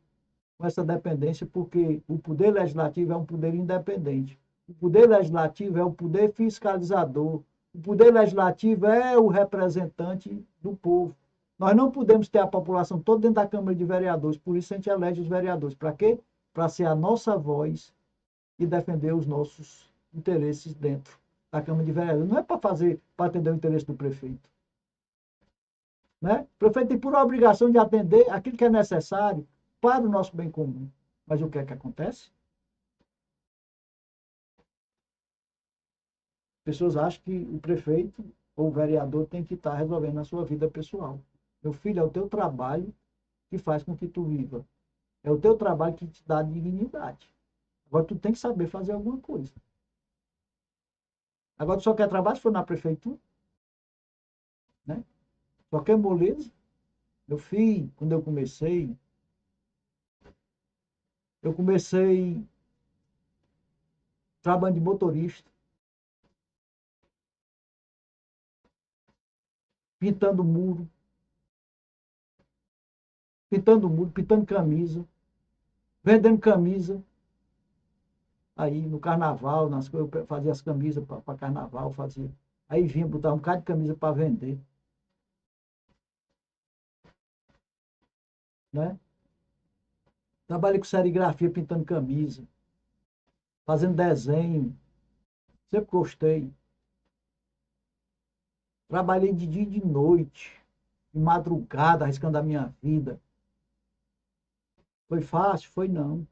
com essa dependência, porque o poder legislativo é um poder independente. O poder legislativo é o poder fiscalizador. O poder legislativo é o representante do povo. Nós não podemos ter a população toda dentro da Câmara de Vereadores, por isso a gente elege os vereadores. Para quê? Para ser a nossa voz e defender os nossos interesses dentro da Câmara de Vereadores. Não é para atender o interesse do prefeito. Né? O prefeito tem por obrigação de atender aquilo que é necessário para o nosso bem comum. Mas o que é que acontece? pessoas acham que o prefeito ou o vereador tem que estar resolvendo a sua vida pessoal. Meu filho, é o teu trabalho que faz com que tu viva. É o teu trabalho que te dá dignidade. Agora, tu tem que saber fazer alguma coisa. Agora, tu só quer trabalho se for na prefeitura, né? Só quer moleza. Meu filho, quando eu comecei trabalhando de motorista, pintando muro, pintando camisa, vendendo camisa. Aí no carnaval, nas coisas, eu fazia as camisas para carnaval, fazia. Aí vinha, botar um bocado de camisa para vender, né? Trabalhei com serigrafia, pintando camisa, fazendo desenho. Sempre gostei. Trabalhei de dia e de noite, de madrugada, arriscando a minha vida. Foi fácil? Foi não,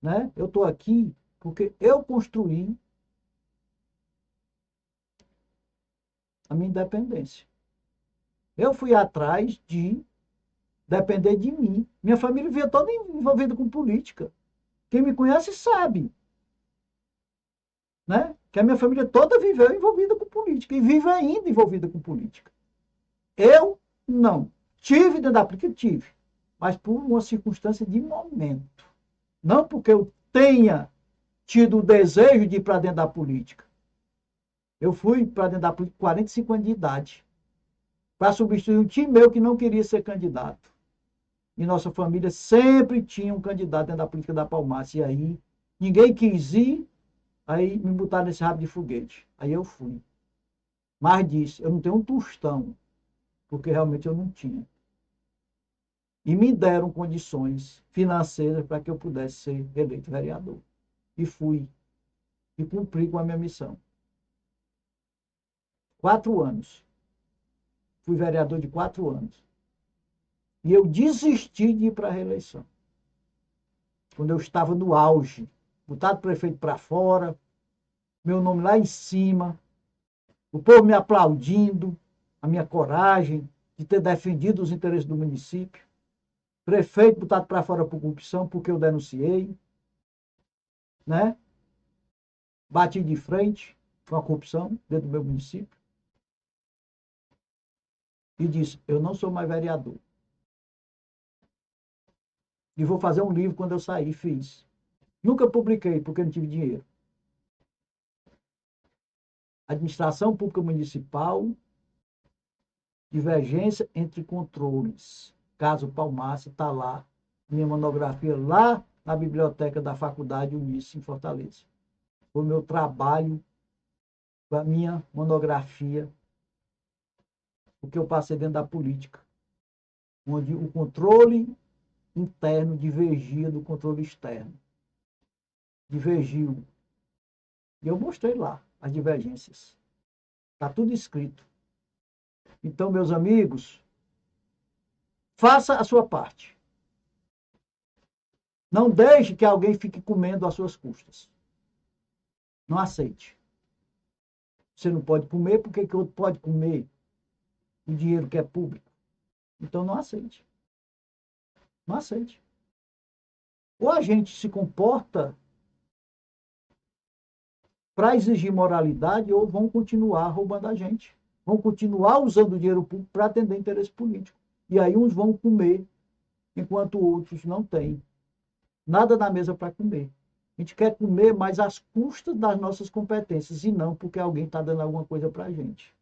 né? Eu estou aqui porque eu construí a minha independência. Eu fui atrás de depender de mim. Minha família via toda envolvida com política. Quem me conhece sabe, né? Que a minha família toda viveu envolvida com política e vive ainda envolvida com política. Eu não. Tive dentro da política, tive, mas por uma circunstância de momento. Não porque eu tenha tido o desejo de ir para dentro da política. Eu fui para dentro da política com 45 anos de idade, para substituir um time meu que não queria ser candidato. E nossa família sempre tinha um candidato dentro da política da Palmacia. E aí, ninguém quis ir, aí me botaram nesse rabo de foguete. Aí eu fui. Mas disse, eu não tenho um tostão, porque realmente eu não tinha. E me deram condições financeiras para que eu pudesse ser eleito vereador. E fui. E cumpri com a minha missão. 4 anos. Fui vereador de 4 anos. E eu desisti de ir para a reeleição. Quando eu estava no auge, botado o prefeito para fora, meu nome lá em cima, o povo me aplaudindo, a minha coragem de ter defendido os interesses do município. Prefeito botado para fora por corrupção, porque eu denunciei, né? Bati de frente com a corrupção dentro do meu município e disse, eu não sou mais vereador. E vou fazer um livro quando eu sair, fiz. Nunca publiquei, porque não tive dinheiro. Administração Pública Municipal, divergência entre controles. Caso Palmacia, está lá, minha monografia lá na biblioteca da Faculdade Unice, em Fortaleza. Foi o meu trabalho, a minha monografia, o que eu passei dentro da política, onde o controle interno divergia do controle externo. Divergiu. E eu mostrei lá as divergências. Está tudo escrito. Então, meus amigos, faça a sua parte. Não deixe que alguém fique comendo às suas custas. Não aceite. Você não pode comer, por que outro pode comer o dinheiro que é público? Então não aceite. Não aceite. Ou a gente se comporta para exigir moralidade, ou vão continuar roubando a gente. Vão continuar usando o dinheiro público para atender interesse político. E aí uns vão comer, enquanto outros não têm nada na mesa para comer. A gente quer comer, mas às custas das nossas competências, e não porque alguém está dando alguma coisa para a gente.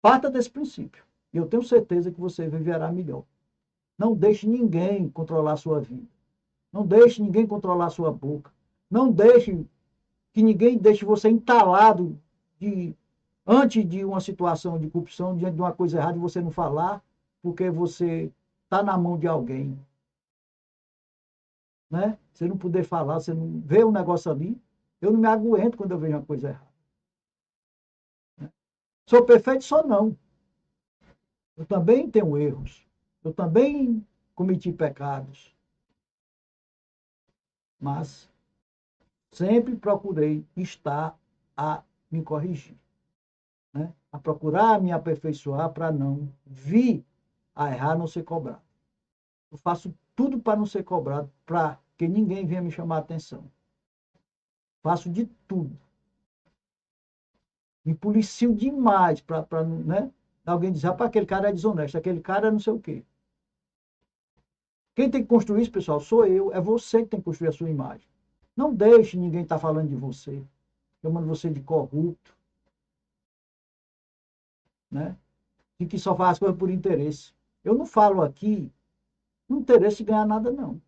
Parta desse princípio. E eu tenho certeza que você viverá melhor. Não deixe ninguém controlar a sua vida. Não deixe ninguém controlar a sua boca. Não deixe que ninguém deixe você entalado antes de uma situação de corrupção, diante de uma coisa errada, e você não falar, porque você está na mão de alguém. Né? Você não poder falar, você não vê um negócio ali. Eu não me aguento quando eu vejo uma coisa errada. Né? Sou perfeito? Só não. Eu também tenho erros. Eu também cometi pecados. Mas sempre procurei estar a me corrigir, né? A procurar me aperfeiçoar para não vir a errar, não ser cobrado. Eu faço tudo para não ser cobrado, para que ninguém venha me chamar a atenção. Faço de tudo. Me policio demais para, né? Alguém dizer, rapaz, aquele cara é desonesto, aquele cara é não sei o quê. Quem tem que construir isso, pessoal, sou eu. É você que tem que construir a sua imagem. Não deixe ninguém estar falando de você, chamando você de corrupto, né? De que só faz as coisas por interesse. Eu não falo aqui no interesse de ganhar nada, não.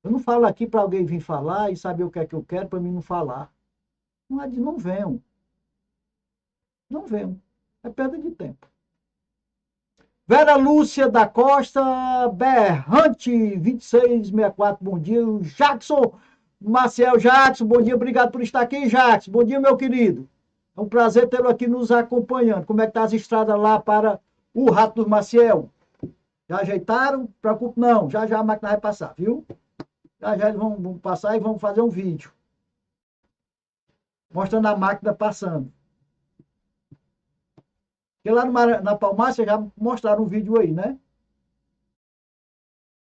Eu não falo aqui para alguém vir falar e saber o que é que eu quero para mim não falar. Não venham. Não venham. É perda de tempo. Vera Lúcia da Costa, Berrante, 2664, bom dia. O Jackson, Maciel Jackson, bom dia, obrigado por estar aqui, Jackson. Bom dia, meu querido. É um prazer tê-lo aqui nos acompanhando. Como é que tá as estradas lá para o Rato do Maciel? Já ajeitaram? Preocupe não, já já a máquina vai passar, viu? Já já eles vão passar e vão fazer um vídeo mostrando a máquina passando. Porque lá na Palmácia já mostraram um vídeo aí, né?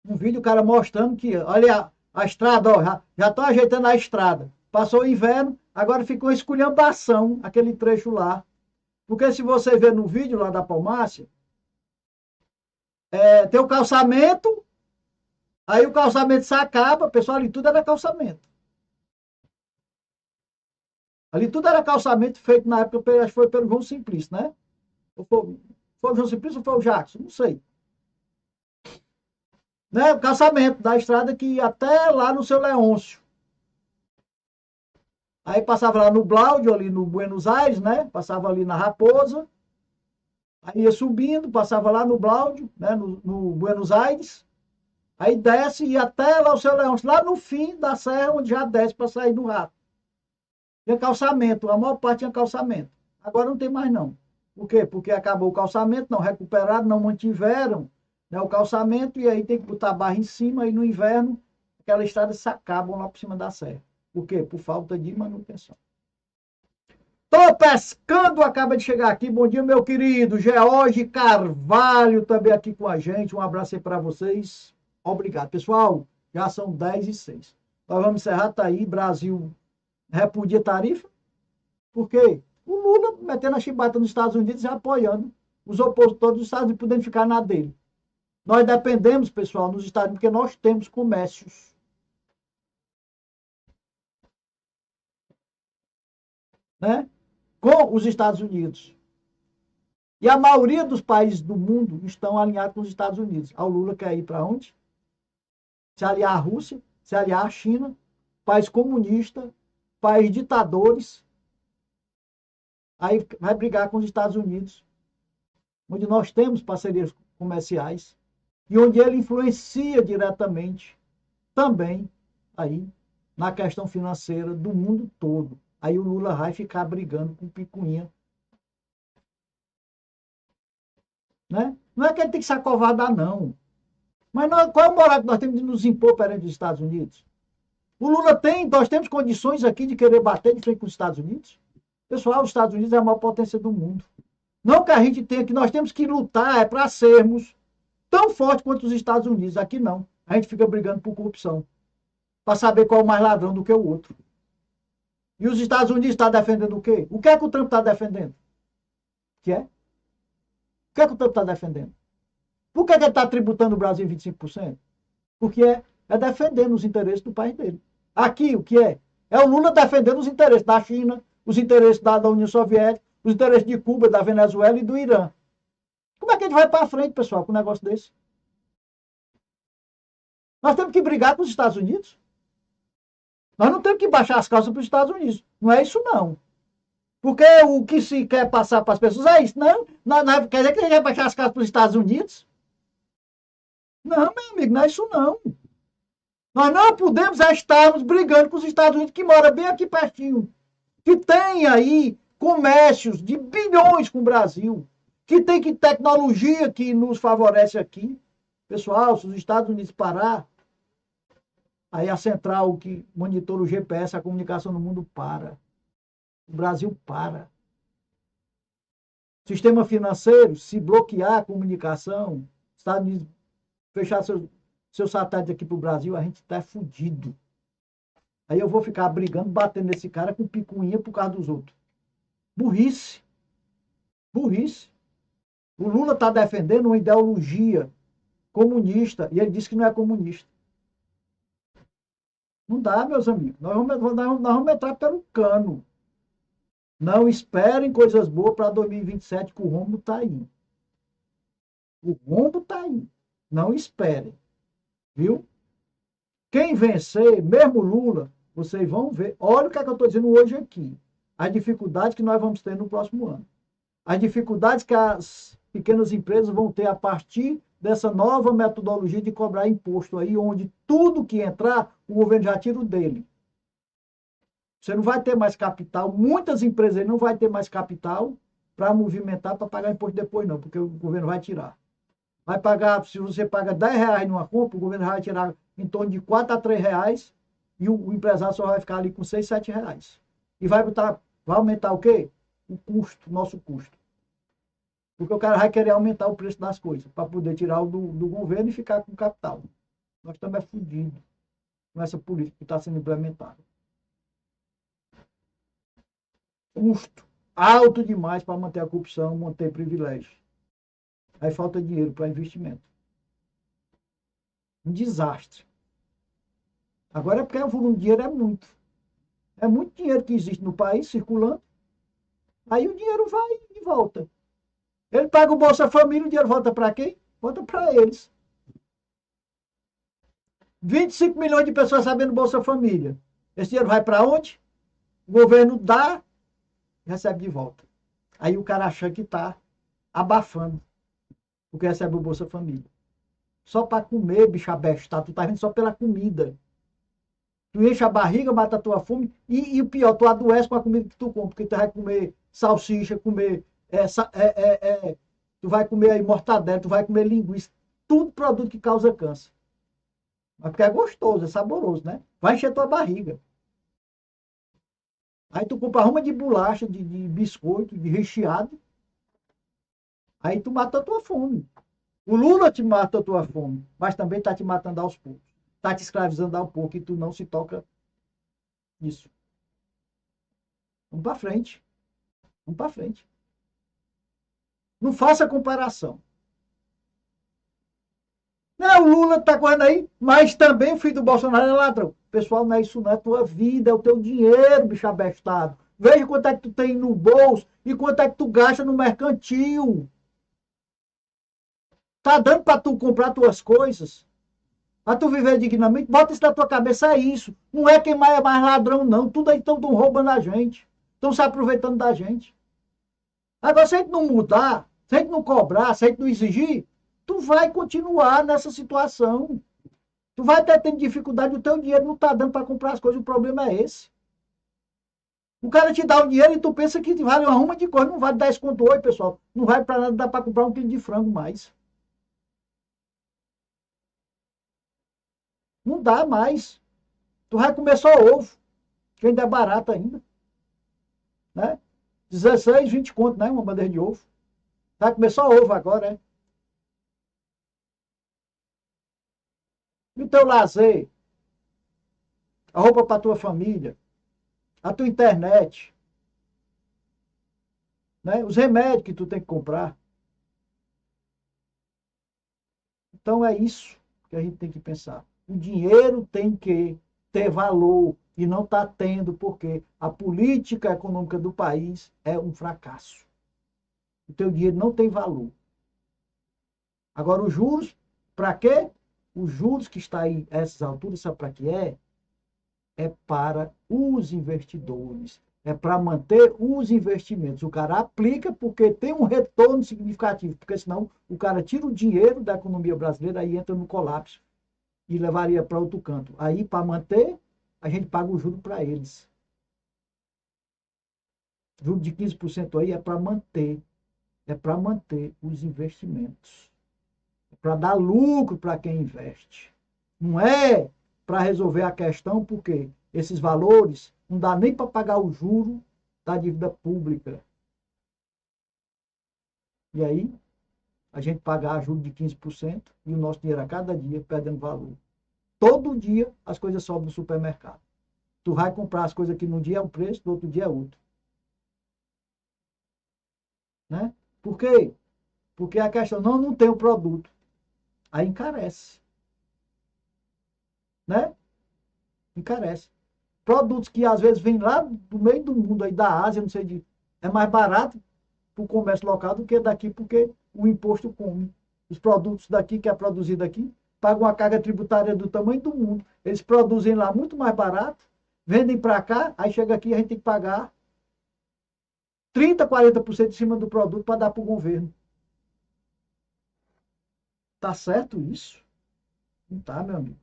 Um vídeo, o cara mostrando que, olha a estrada, ó, já estão ajeitando a estrada. Passou o inverno, agora ficou uma esculhambação aquele trecho lá. Porque se você ver no vídeo lá da Palmácia, tem o calçamento, aí o calçamento se acaba, pessoal, ali tudo era calçamento. Ali tudo era calçamento feito na época, acho que foi pelo João Simplício, né? Foi o João Simplício ou foi o Jackson? Não sei. Né? O calçamento da estrada que ia até lá no seu Leôncio. Aí passava lá no Blaudio, ali no Buenos Aires, né? Passava ali na Raposa. Aí ia subindo, passava lá no Blaudio, né? No Buenos Aires. Aí desce e até lá o seu Leôncio, lá no fim da serra, onde já desce para sair do Rato. Tinha calçamento, a maior parte tinha calçamento. Agora não tem mais não. Por quê? Porque acabou o calçamento, não recuperaram, não mantiveram, né, o calçamento, e aí tem que botar barra em cima, e no inverno aquela estrada se acabam lá por cima da serra. Por quê? Por falta de manutenção. Tô pescando, acaba de chegar aqui. Bom dia, meu querido. George Carvalho também aqui com a gente. Um abraço aí para vocês. Obrigado. Pessoal, já são 10h06. Nós vamos encerrar, tá aí, Brasil repudia tarifa. Por quê? O Lula metendo a chibata nos Estados Unidos e apoiando os opositores dos Estados Unidos, podendo ficar na dele. Nós dependemos, pessoal, nos Estados Unidos, porque nós temos comércios. Né? Com os Estados Unidos. E a maioria dos países do mundo estão alinhados com os Estados Unidos. O Lula quer ir para onde? Se aliar à Rússia, se aliar à China, país comunista, país ditadores. Aí vai brigar com os Estados Unidos, onde nós temos parcerias comerciais e onde ele influencia diretamente também aí na questão financeira do mundo todo. Aí o Lula vai ficar brigando com o Picuinha. Né? Não é que ele tem que se acovardar, não. Mas qual é o moral que nós temos de nos impor perante os Estados Unidos? O Lula nós temos condições aqui de querer bater de frente com os Estados Unidos? Pessoal, os Estados Unidos é a maior potência do mundo. Não que a gente tenha, que nós temos que lutar para sermos tão fortes quanto os Estados Unidos. Aqui não. A gente fica brigando por corrupção. Para saber qual é o mais ladrão do que o outro. E os Estados Unidos estão defendendo o quê? O que é que o Trump está defendendo? O que é? O que é que o Trump está defendendo? Por que ele está tributando o Brasil em 25%? Porque é defendendo os interesses do país dele. Aqui, o que é? É o Lula defendendo os interesses da China, os interesses da União Soviética, os interesses de Cuba, da Venezuela e do Irã. Como é que a gente vai para frente, pessoal, com um negócio desse? Nós temos que brigar com os Estados Unidos. Nós não temos que baixar as calças para os Estados Unidos. Não é isso, não. Porque o que se quer passar para as pessoas é isso. Não quer dizer que a gente vai baixar as calças para os Estados Unidos? Não, meu amigo, não é isso, não. Nós não podemos estarmos brigando com os Estados Unidos, que mora bem aqui pertinho. Que tem aí comércios de bilhões com o Brasil. Que tem tecnologia que nos favorece aqui. Pessoal, se os Estados Unidos parar, Aí a central que monitora o GPS, a comunicação no mundo para. O Brasil para. Sistema financeiro, se bloquear a comunicação, Estados Unidos fechar seu satélite aqui para o Brasil, a gente está fudido. Aí eu vou ficar brigando, batendo nesse cara com picuinha por causa dos outros. Burrice. Burrice. O Lula está defendendo uma ideologia comunista e ele disse que não é comunista. Não dá, meus amigos. Nós vamos entrar pelo cano. Não esperem coisas boas para 2027, que o rombo está aí. O rombo está aí. Não esperem. Viu? Quem vencer, mesmo Lula, vocês vão ver. Olha o que é que eu estou dizendo hoje aqui. As dificuldades que nós vamos ter no próximo ano. As dificuldades que as pequenas empresas vão ter a partir dessa nova metodologia de cobrar imposto aí, onde tudo que entrar, o governo já tira o dele. Você não vai ter mais capital, muitas empresas não vão ter mais capital para movimentar, para pagar imposto depois não, porque o governo vai tirar. Vai pagar, se você paga R$10 numa compra, o governo vai tirar em torno de R$4 a R$3 e o empresário só vai ficar ali com R$6, R$7. E vai aumentar o quê? O custo, nosso custo. Porque o cara vai querer aumentar o preço das coisas para poder tirar o do governo e ficar com o capital. Nós estamos fodidos com essa política que está sendo implementada. Custo alto demais para manter a corrupção, manter privilégio. Aí falta dinheiro para investimento. Um desastre. Agora é porque o volume de dinheiro é muito. É muito dinheiro que existe no país circulando. Aí o dinheiro vai e volta. Ele paga o Bolsa Família, o dinheiro volta para quem? Volta para eles. 25 milhões de pessoas sabendo Bolsa Família. Esse dinheiro vai para onde? O governo dá, recebe de volta. Aí o cara acha que está abafando, porque recebe o Bolsa Família. Só para comer, bicho abestado, tu tá vendo só pela comida. Tu enche a barriga, mata a tua fome, e o pior, tu adoece com a comida que tu come, porque tu vai comer salsicha, comer tu vai comer aí mortadela, tu vai comer linguiça, tudo produto que causa câncer. Mas porque é gostoso, é saboroso, né? Vai encher tua barriga. Aí tu compra uma de bolacha, de biscoito, de recheado. Aí tu mata a tua fome. O Lula te mata a tua fome, mas também está te matando aos poucos. Está te escravizando aos poucos e tu não se toca nisso. Vamos para frente. Vamos para frente. Não faça comparação. Não, o Lula está correndo aí, mas também o filho do Bolsonaro é ladrão. Pessoal, não é isso, não é a tua vida, é o teu dinheiro, bicho abestado. Veja quanto é que tu tem no bolso e quanto é que tu gasta no mercantil. Tá dando para tu comprar tuas coisas? Para tu viver dignamente? Bota isso na tua cabeça, é isso. Não é quem mais é mais ladrão, não. Tudo aí estão roubando a gente. Estão se aproveitando da gente. Agora, se a gente não mudar, se a gente não cobrar, se a gente não exigir, tu vai continuar nessa situação. Tu vai até tendo dificuldade, o teu dinheiro não está dando para comprar as coisas, o problema é esse. O cara te dá o dinheiro e tu pensa que vale uma ruma de coisa, não vale 10 conto hoje, pessoal. Não vale para nada, dá para comprar 1 quilo de frango mais. Não dá mais. Tu vai comer só ovo, que ainda é barato ainda. Né? 16, 20 conto, né? Uma bandeja de ovo. Vai comer só ovo agora, né? E o teu lazer? A roupa para tua família? A tua internet? Né? Os remédios que tu tem que comprar? Então é isso que a gente tem que pensar. O dinheiro tem que ter valor e não está tendo, porque a política econômica do país é um fracasso. O teu dinheiro não tem valor. Agora, os juros, para quê? Os juros que está aí a essas alturas, sabe para que é? É para os investidores. É para manter os investimentos. O cara aplica porque tem um retorno significativo, porque senão o cara tira o dinheiro da economia brasileira e entra no colapso e levaria para outro canto. Aí, para manter, a gente paga o juro para eles. Juro de 15% aí é para manter. É para manter os investimentos. É para dar lucro para quem investe. Não é para resolver a questão, porque esses valores não dá nem para pagar o juro da dívida pública. E aí, a gente pagar juros de 15% e o nosso dinheiro a cada dia perdendo valor. Todo dia as coisas sobem no supermercado. Tu vai comprar as coisas que num dia é um preço, no outro dia é outro. Né? Por quê? Porque a questão não tem o produto. Aí encarece. Né? Encarece. Produtos que às vezes vêm lá do meio do mundo, aí da Ásia, não sei de. É mais barato para o comércio local do que daqui, porque o imposto come. Os produtos daqui, que é produzido aqui, pagam uma carga tributária do tamanho do mundo. Eles produzem lá muito mais barato, vendem para cá, aí chega aqui e a gente tem que pagar 30%, 40% em cima do produto para dar para o governo. Tá certo isso? Não tá, meu amigo.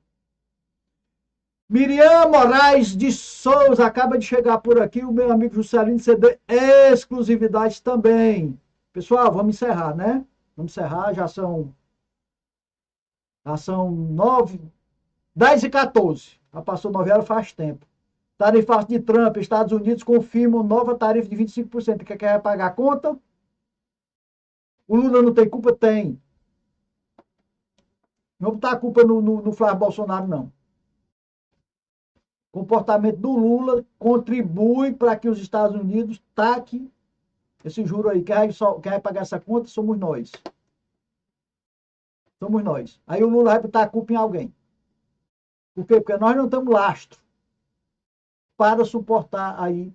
Miriam Moraes de Souza acaba de chegar por aqui. O meu amigo Juscelino CD exclusividade também. Pessoal, vamos encerrar, né? Vamos encerrar, já são 9, 10h14. Já passou 9 horas faz tempo. Tarifaço de Trump, Estados Unidos confirmam nova tarifa de 25%. Quer pagar a conta? O Lula não tem culpa? Tem. Não vou botar a culpa no Flávio Bolsonaro, não. O comportamento do Lula contribui para que os Estados Unidos taquem esse juro aí. Quem vai pagar essa conta somos nós. Somos nós. Aí o Lula vai botar a culpa em alguém. Por quê? Porque nós não temos lastro para suportar aí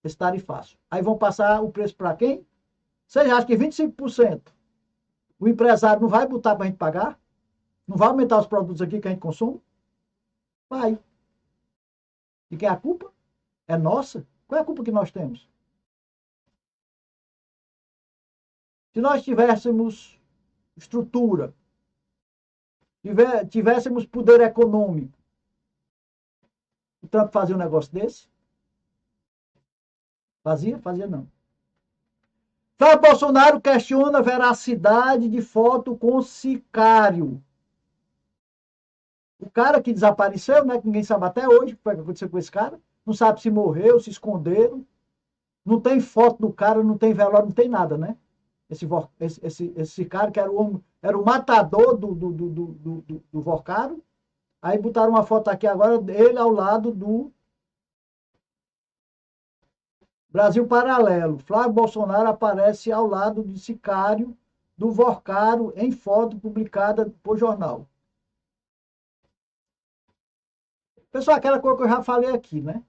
esse tarifaço. Aí vão passar o preço para quem? Vocês acham que 25% o empresário não vai botar para a gente pagar? Não vai aumentar os produtos aqui que a gente consome? Vai. E quem é a culpa? É nossa? Qual é a culpa que nós temos? Se nós tivéssemos estrutura, tivéssemos poder econômico, o Trump fazia um negócio desse? Fazia? Fazia não. Flávio Bolsonaro questiona a veracidade de foto com sicário. O cara que desapareceu, né, que ninguém sabe até hoje o que foi que aconteceu com esse cara, não sabe se morreu, se esconderam, não tem foto do cara, não tem velório, não tem nada, né? Esse sicário que era o matador do Vorcaro, aí botaram uma foto aqui agora dele ao lado do Brasil Paralelo. Flávio Bolsonaro aparece ao lado do sicário do Vorcaro em foto publicada por jornal. Pessoal, aquela coisa que eu já falei aqui, né?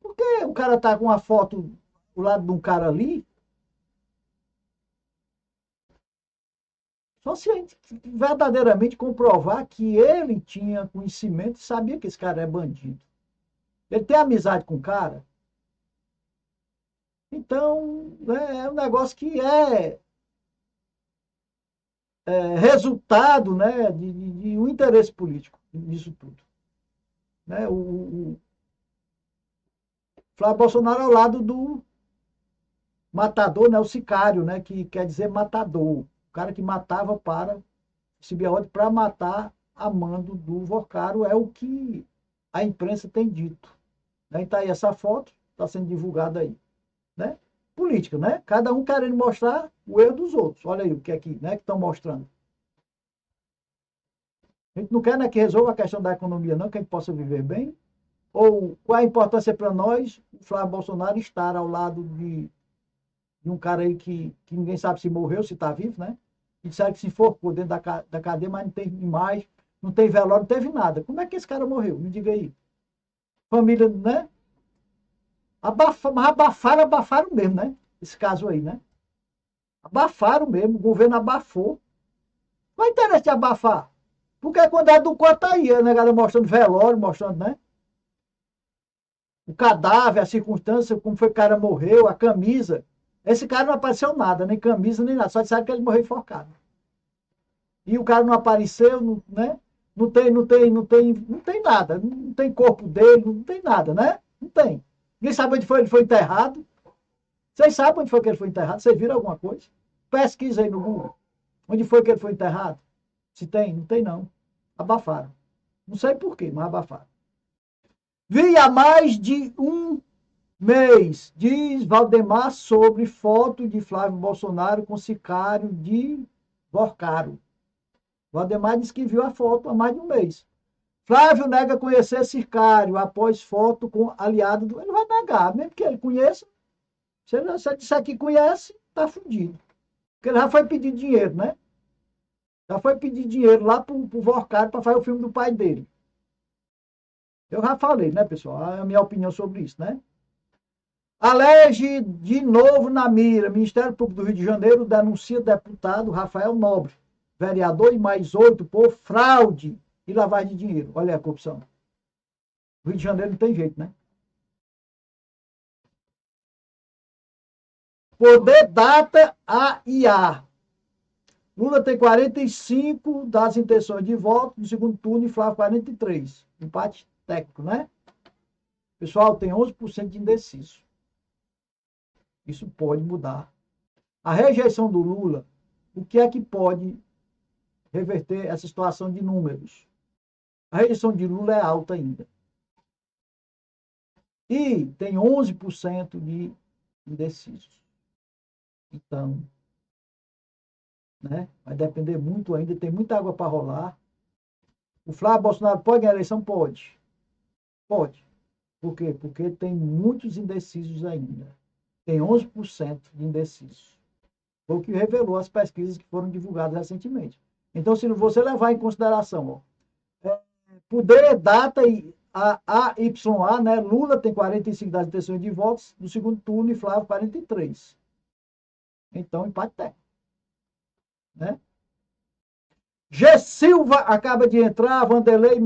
Por que o cara tá com uma foto do lado de um cara ali? Só se a gente verdadeiramente comprovar que ele tinha conhecimento e sabia que esse cara é bandido. Ele tem amizade com o cara. Então, né, é um negócio que é resultado, né, de um interesse político nisso tudo. Né? O Flávio Bolsonaro ao lado do matador, né, o sicário, né, que quer dizer matador. O cara que matava para subir a ordem para matar a mando do Vorcaro, é o que a imprensa tem dito. Né? Então, aí essa foto está sendo divulgada aí. Né? Política, né? Cada um querendo mostrar o erro dos outros. Olha aí o que é que né, estão mostrando. A gente não quer, né, que resolva a questão da economia, não, que a gente possa viver bem. Ou qual a importância para nós, o Flávio Bolsonaro, estar ao lado de um cara aí que ninguém sabe se morreu, se está vivo, né? E disseram que se for por dentro da cadeia, mas não tem imagem, não tem velório, não teve nada. Como é que esse cara morreu? Me diga aí. Família, né? Abafaram mesmo, né? Esse caso aí, né? Abafaram mesmo, o governo abafou. Qual é o interesse de abafar? Porque quando é do corpo tá aí, a negada mostrando velório, mostrando, né? O cadáver, a circunstância, como foi que o cara morreu, a camisa. Esse cara não apareceu nada, nem camisa, nem nada. Só disseram que ele morreu enforcado. E o cara não apareceu, né? Não tem nada. Não tem corpo dele, não tem nada, né? Não tem. Ninguém sabe onde foi, ele foi enterrado. Vocês sabem onde foi que ele foi enterrado? Vocês viram alguma coisa? Pesquisa aí no Google. Onde foi que ele foi enterrado? Se tem? Não tem não. Abafaram. Não sei por quê, mas abafaram. Vi há mais de um mês, diz Valdemar sobre foto de Flávio Bolsonaro com sicário de Vorcaro. Valdemar disse que viu a foto há mais de um mês. Flávio nega conhecer sicário após foto com aliado do... Ele vai negar, mesmo que ele conheça. Se ele disser que conhece, tá fudido. Porque ele já foi pedir dinheiro, né? Já foi pedir dinheiro lá pro Vorcaro para fazer o filme do pai dele. Eu já falei, né, pessoal? A minha opinião sobre isso, né? Alege de novo na mira. Ministério Público do Rio de Janeiro denuncia deputado Rafael Nobre, vereador e mais 8 por fraude e lavagem de dinheiro. Olha a corrupção. Rio de Janeiro não tem jeito, né? Poder data A e A. Lula tem 45 das intenções de voto no segundo turno e Flávio 43. Empate técnico, né? Pessoal, tem 11% de indeciso. Isso pode mudar. A rejeição do Lula, o que é que pode reverter essa situação de números? A rejeição de Lula é alta ainda. E tem 11% de indecisos. Então, né, vai depender muito ainda, tem muita água para rolar. O Flávio Bolsonaro pode ganhar a eleição? Pode. Pode. Por quê? Porque tem muitos indecisos ainda. Tem 11% de indecisos. Foi o que revelou as pesquisas que foram divulgadas recentemente. Então, se você levar em consideração, ó, poder, data e AYA, né? Lula tem 45 das intenções de votos no segundo turno e Flávio 43. Então, empate técnico. Né? G. Silva acaba de entrar, Vanderlei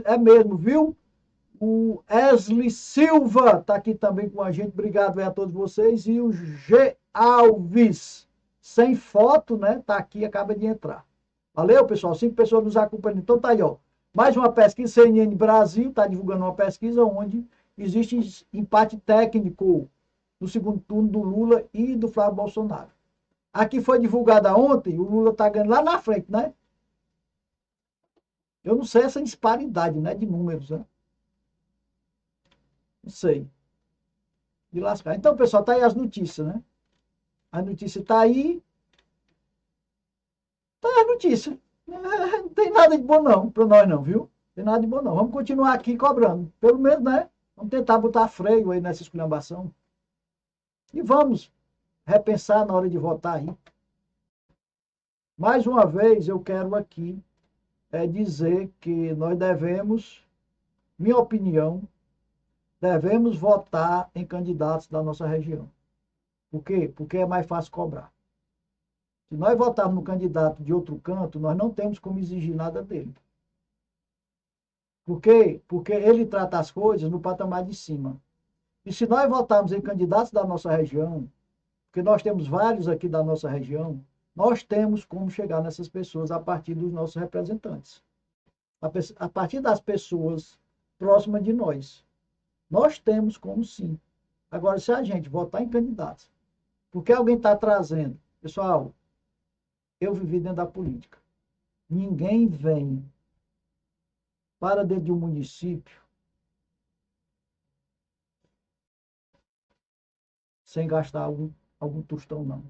é mesmo, viu? O Esli Silva está aqui também com a gente, obrigado a todos vocês. E o G. Alves, sem foto, né? Está aqui, acaba de entrar. Valeu, pessoal? 5 pessoas nos acompanhando. Então tá aí, ó. Mais uma pesquisa, CNN Brasil está divulgando uma pesquisa onde existe empate técnico no segundo turno do Lula e do Flávio Bolsonaro. Aqui foi divulgada ontem, o Lula está ganhando lá na frente, né? Eu não sei essa disparidade, né, de números, né? Não sei. De lascar. Então, pessoal, tá aí as notícias, né? A notícia tá aí. Tá aí a notícia. Não tem nada de bom não, para nós não, viu? Não tem nada de bom não. Vamos continuar aqui cobrando. Pelo menos, né? Vamos tentar botar freio aí nessa esculhambação. E vamos repensar na hora de votar aí. Mais uma vez, eu quero aqui dizer que nós devemos, minha opinião, devemos votar em candidatos da nossa região. Por quê? Porque é mais fácil cobrar. Se nós votarmos no candidato de outro canto, nós não temos como exigir nada dele. Por quê? Porque ele trata as coisas no patamar de cima. E se nós votarmos em candidatos da nossa região, porque nós temos vários aqui da nossa região, nós temos como chegar nessas pessoas a partir dos nossos representantes. A partir das pessoas próximas de nós. Nós temos como sim. Agora, se a gente votar em candidatos, porque alguém está trazendo, pessoal, eu vivi dentro da política. Ninguém vem para dentro de um município sem gastar algum tostão, não.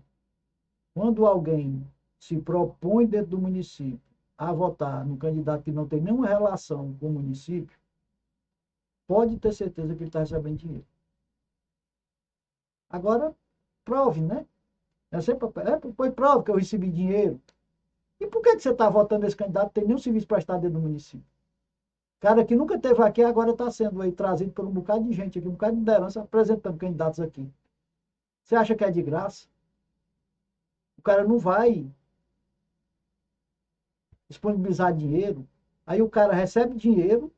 Quando alguém se propõe dentro do município a votar no candidato que não tem nenhuma relação com o município, pode ter certeza que ele está recebendo dinheiro. Agora, prove, né? Pois prove que eu recebi dinheiro. E por que você está votando nesse candidato que tem nenhum serviço prestado dentro do município? Cara que nunca esteve aqui, agora está sendo aí trazido por um bocado de gente aqui, um bocado de liderança, apresentando candidatos aqui. Você acha que é de graça? O cara não vai disponibilizar dinheiro, aí o cara recebe dinheiro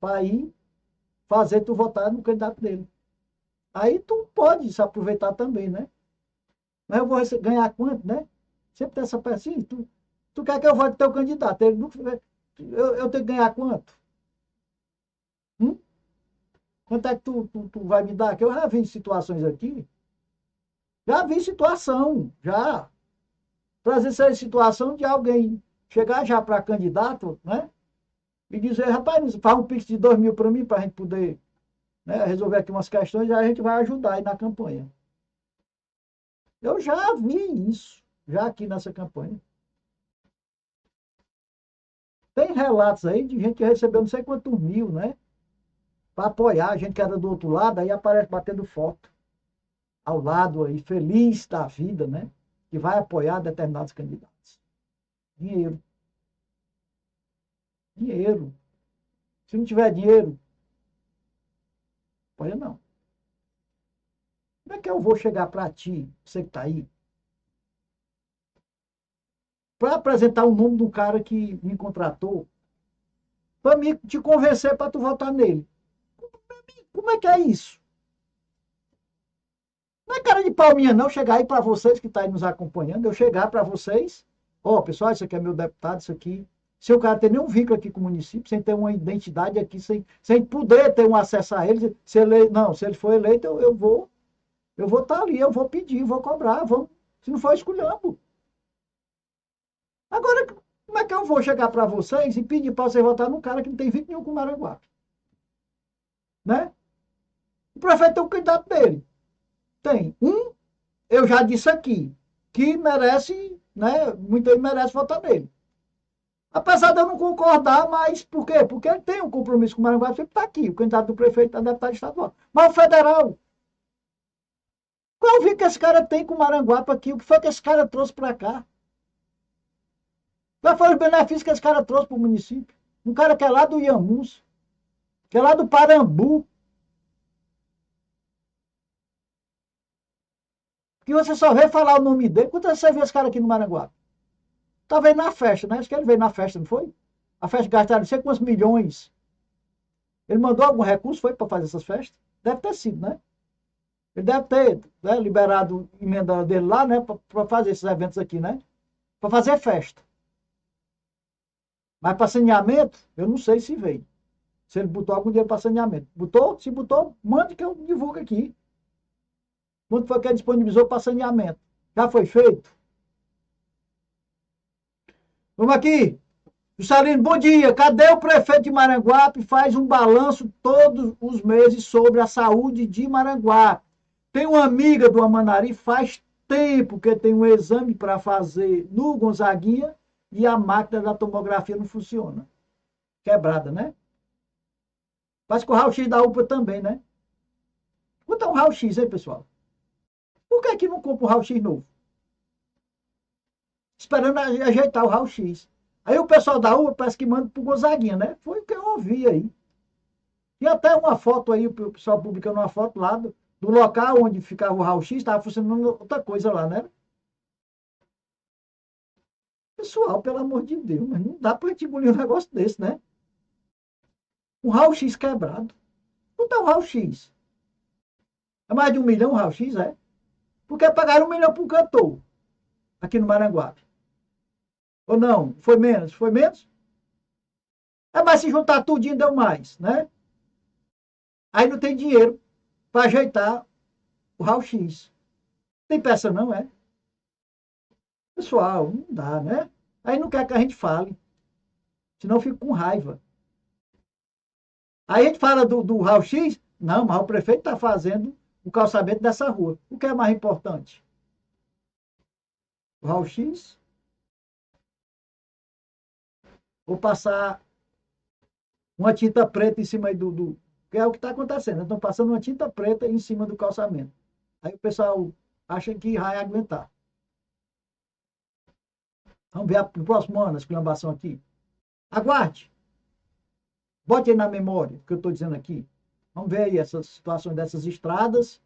para ir fazer tu votar no candidato dele. Aí tu pode se aproveitar também, né? Mas eu vou ganhar quanto, né? Sempre tem essa peça assim, tu quer que eu vote teu candidato, ele não, eu tenho que ganhar quanto? Hum? Quanto é que tu vai me dar? Que eu já vi situações aqui, já vi situação, já. Trazer essa situação de alguém chegar já para candidato, né? e dizer, rapaz, faz um pix de 2.000 para mim, para a gente poder, né, resolver aqui umas questões, e a gente vai ajudar aí na campanha. Eu já vi isso, já aqui nessa campanha. Tem relatos aí de gente que recebeu não sei quantos mil, né? Para apoiar a gente que era do outro lado, aí aparece batendo foto ao lado aí, feliz da vida, né? Que vai apoiar determinados candidatos. Dinheiro. Dinheiro. Se não tiver dinheiro, apoia não. Como é que eu vou chegar para ti, você que está aí, para apresentar o nome do cara que me contratou, para me te convencer para tu votar nele? Como é que é isso? Não é cara de palminha não, chegar aí para vocês que estão aí nos acompanhando, eu chegar para vocês, ó, pessoal, isso aqui é meu deputado, isso aqui, se o cara tem nenhum vínculo aqui com o município, sem ter uma identidade aqui, sem poder ter um acesso a ele, se ele, não, se ele for eleito, eu vou estar ali, eu vou pedir, vou cobrar, vou, se não for esculhambo. Agora, como é que eu vou chegar para vocês e pedir para vocês votar num cara que não tem vínculo nenhum com Maranguape? Né? O prefeito tem o candidato dele. Tem um, eu já disse aqui, que merece, né? Muita gente merece votar nele. Apesar de eu não concordar, mas por quê? Porque ele tem um compromisso com o Maranguape, sempre está aqui, o candidato do prefeito é deputado estadual. Mas o federal, qual o vínculo que esse cara tem com o Maranguape aqui? O que foi que esse cara trouxe para cá? Qual foi os benefícios que esse cara trouxe para o município? Um cara que é lá do Iamus, que é lá do Parambu, que você só vê falar o nome dele. Quantas vezes você viu esse cara aqui no Maranguape? Tá vendo na festa, né? Acho que ele veio na festa, não foi? A festa gastaram não sei quantos milhões. Ele mandou algum recurso, foi para fazer essas festas? Deve ter sido, né? Ele deve ter, né, liberado emenda dele lá, né? Para fazer esses eventos aqui, né? Para fazer festa. Mas para saneamento, eu não sei se veio. Se ele botou algum dinheiro para saneamento. Botou? Se botou, mande que eu divulgo aqui. Quanto foi que ele disponibilizou para saneamento? Já foi feito? Vamos aqui. Juscelino, bom dia. Cadê o prefeito de Maranguape? Faz um balanço todos os meses sobre a saúde de Maranguape. Tem uma amiga do Amanari, faz tempo que tem um exame para fazer no Gonzaguinha e a máquina da tomografia não funciona. Quebrada, né? Faz com o raio-x da UPA também, né? Quanto é um raio-x, hein, pessoal? Por que que não compra um raio-x novo? Esperando ajeitar o raio-x. Aí o pessoal da UPA parece que manda pro Gonzaguinha, né? Foi o que eu ouvi aí. E até uma foto aí, o pessoal publicando uma foto lá do local onde ficava o raio-x, estava funcionando outra coisa lá, né? Pessoal, pelo amor de Deus, mas não dá para gente engolir um negócio desse, né? Um raio-x quebrado. Não tá um raio-x. É mais de 1 milhão o raio-x, é? Porque pagaram 1 milhão para um cantor aqui no Maranguape. Ou não? Foi menos? Foi menos? É, mas se juntar tudinho deu mais, né? Aí não tem dinheiro para ajeitar o raio-x. Tem peça não, é? Pessoal, não dá, né? Aí não quer que a gente fale. Senão eu fico com raiva. Aí a gente fala do raio-x. Não, mas o prefeito está fazendo o calçamento dessa rua. O que é mais importante? O raio-x ou passar uma tinta preta em cima aí que é o que está acontecendo. Estão passando uma tinta preta em cima do calçamento. Aí o pessoal acha que vai aguentar. Vamos ver no próximo ano a esculhambação aqui. Aguarde. Bote aí na memória o que eu estou dizendo aqui. Vamos ver aí essas situações dessas estradas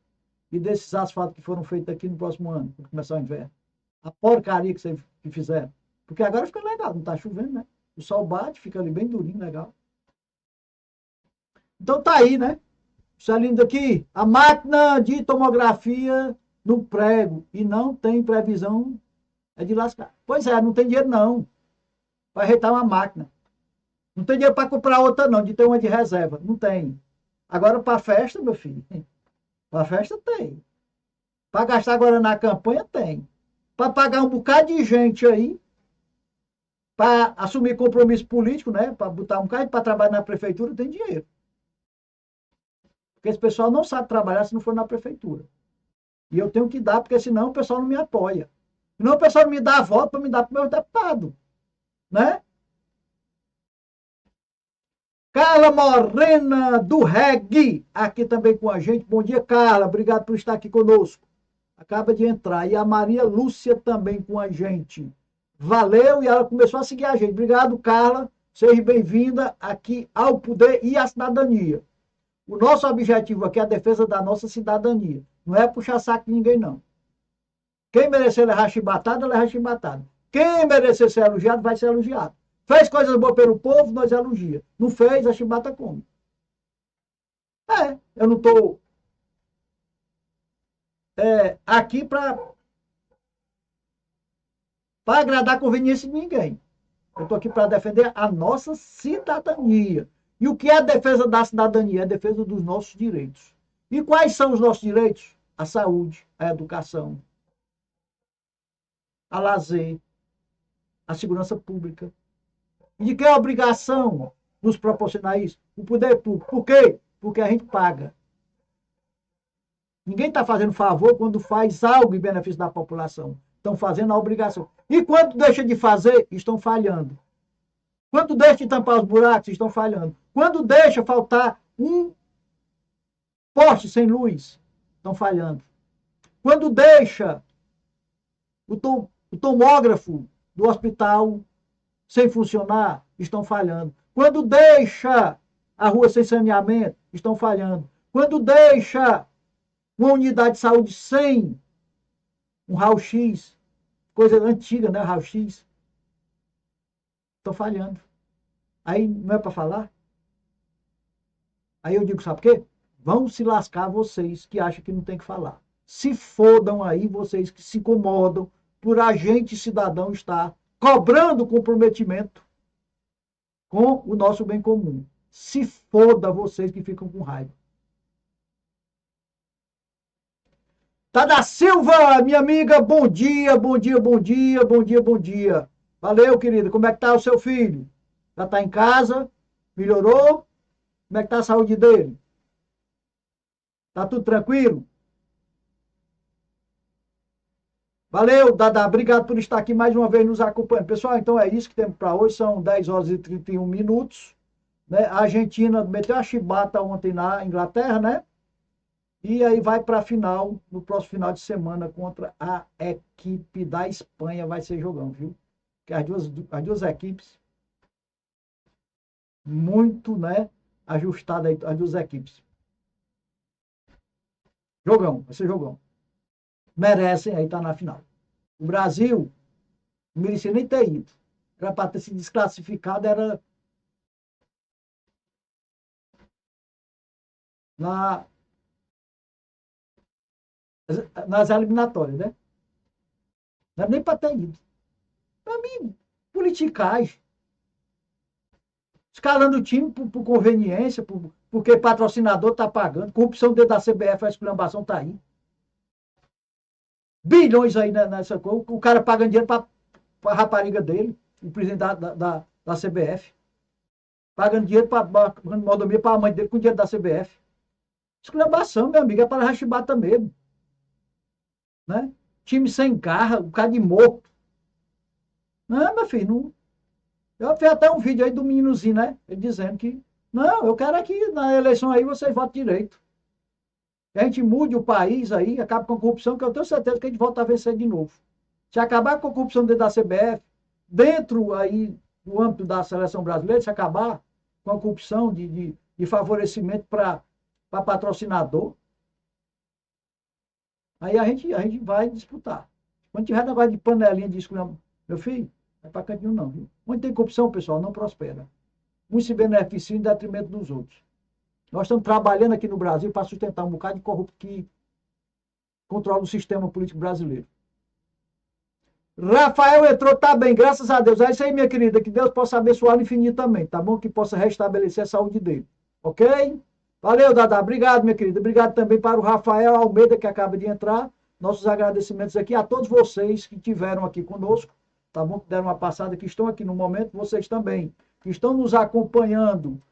e desses asfaltos que foram feitos aqui no próximo ano, quando começar o inverno. A porcaria que fizeram. Porque agora fica legal, não está chovendo, né? O sol bate, fica ali bem durinho, legal. Então tá aí, né? Saindo aqui, a máquina de tomografia no prego e não tem previsão é de lascar. Pois é, não tem dinheiro não para ajeitar uma máquina. Não tem dinheiro para comprar outra não, de ter uma de reserva. Não tem. Agora para festa, meu filho, para festa tem. Para gastar agora na campanha tem. Para pagar um bocado de gente aí, para assumir compromisso político, né? Para botar um cara para trabalhar na prefeitura, tem dinheiro. Porque esse pessoal não sabe trabalhar se não for na prefeitura. E eu tenho que dar, porque senão o pessoal não me apoia. Senão o pessoal não me dá a voto para me dar para o meu deputado. Né? Carla Morena, do Reg, aqui também com a gente. Bom dia, Carla. Obrigado por estar aqui conosco. Acaba de entrar. E a Maria Lúcia também com a gente. Valeu, e ela começou a seguir a gente. Obrigado, Carla. Seja bem-vinda aqui ao Poder e à Cidadania. O nosso objetivo aqui é a defesa da nossa cidadania. Não é puxar saco de ninguém, não. Quem merecer levar chibatada, leva chibatada. Quem merecer ser elogiado, vai ser elogiado. Fez coisas boas pelo povo, nós elogia. Não fez, a chibata come. Eu não estou aqui para agradar a conveniência de ninguém. Eu estou aqui para defender a nossa cidadania. E o que é a defesa da cidadania? É a defesa dos nossos direitos. E quais são os nossos direitos? A saúde, a educação, a lazer, a segurança pública. E de quem é a obrigação nos proporcionar isso? O poder público. Por quê? Porque a gente paga. Ninguém está fazendo favor quando faz algo em benefício da população. Estão fazendo a obrigação. E quando deixa de fazer, estão falhando. Quando deixa de tampar os buracos, estão falhando. Quando deixa faltar um poste sem luz, estão falhando. Quando deixa o tomógrafo do hospital sem funcionar, estão falhando. Quando deixa a rua sem saneamento, estão falhando. Quando deixa uma unidade de saúde sem um raio-x, coisa antiga, né, raio-x, estão falhando. Aí não é para falar? Aí eu digo, sabe por quê? Vão se lascar vocês que acham que não tem que falar. Se fodam aí vocês que se incomodam por a gente, cidadão, estar cobrando comprometimento com o nosso bem comum. Se foda vocês que ficam com raiva. Tada Silva, minha amiga, bom dia, bom dia, bom dia, bom dia, bom dia. Valeu, querida. Como é que tá o seu filho? Já tá em casa? Melhorou? Como é que tá a saúde dele? Tá tudo tranquilo? Valeu, Dada. Obrigado por estar aqui mais uma vez nos acompanhando. Pessoal, então é isso que temos para hoje. São 10 horas e 31 minutos. Né? A Argentina meteu a chibata ontem na Inglaterra, né? E aí vai para a final, no próximo final de semana, contra a equipe da Espanha. Vai ser jogão, viu? Que as duas equipes, muito, né? Ajustadas as duas equipes. Jogão, vai ser jogão. Merecem aí estar na final. O Brasil não merecia nem ter ido. Era para ter se desclassificado, era nas eliminatórias, né? Não era nem para ter ido. Para mim, politicagem. Escalando o time por conveniência, porque patrocinador está pagando. Corrupção dentro da CBF, a esculhambação está aí. Bilhões aí nessa coisa. O cara pagando dinheiro para a rapariga dele, o presidente da CBF. Pagando dinheiro para mordomia para a mãe dele com dinheiro da CBF. Esculhambação, meu amigo, é para rachibata mesmo. Né? Time sem garra, o cara de morto. Não, meu filho, não. Eu fiz até um vídeo aí do meninozinho, né? Ele dizendo que, não, eu quero aqui na eleição aí vocês votem direito. Que a gente mude o país aí, acabe com a corrupção, que eu tenho certeza que a gente volta a vencer de novo. Se acabar com a corrupção dentro da CBF, dentro aí do âmbito da seleção brasileira, se acabar com a corrupção de favorecimento para patrocinador, aí a gente vai disputar. Quando tiver negócio de panelinha de escolha, meu filho, não é para cantinho não, viu? Onde tem corrupção, pessoal, não prospera. Uns se beneficiam em detrimento dos outros. Nós estamos trabalhando aqui no Brasil para sustentar um bocado de corrupto que controla o sistema político brasileiro. Rafael entrou, tá bem, graças a Deus. É isso aí, minha querida, que Deus possa abençoá-lo infinitamente, tá bom? Que possa restabelecer a saúde dele, ok? Valeu, Dada, obrigado, minha querida. Obrigado também para o Rafael Almeida, que acaba de entrar. Nossos agradecimentos aqui a todos vocês que estiveram aqui conosco tá bom? Que deram uma passada, que estão aqui no momento, vocês também, que estão nos acompanhando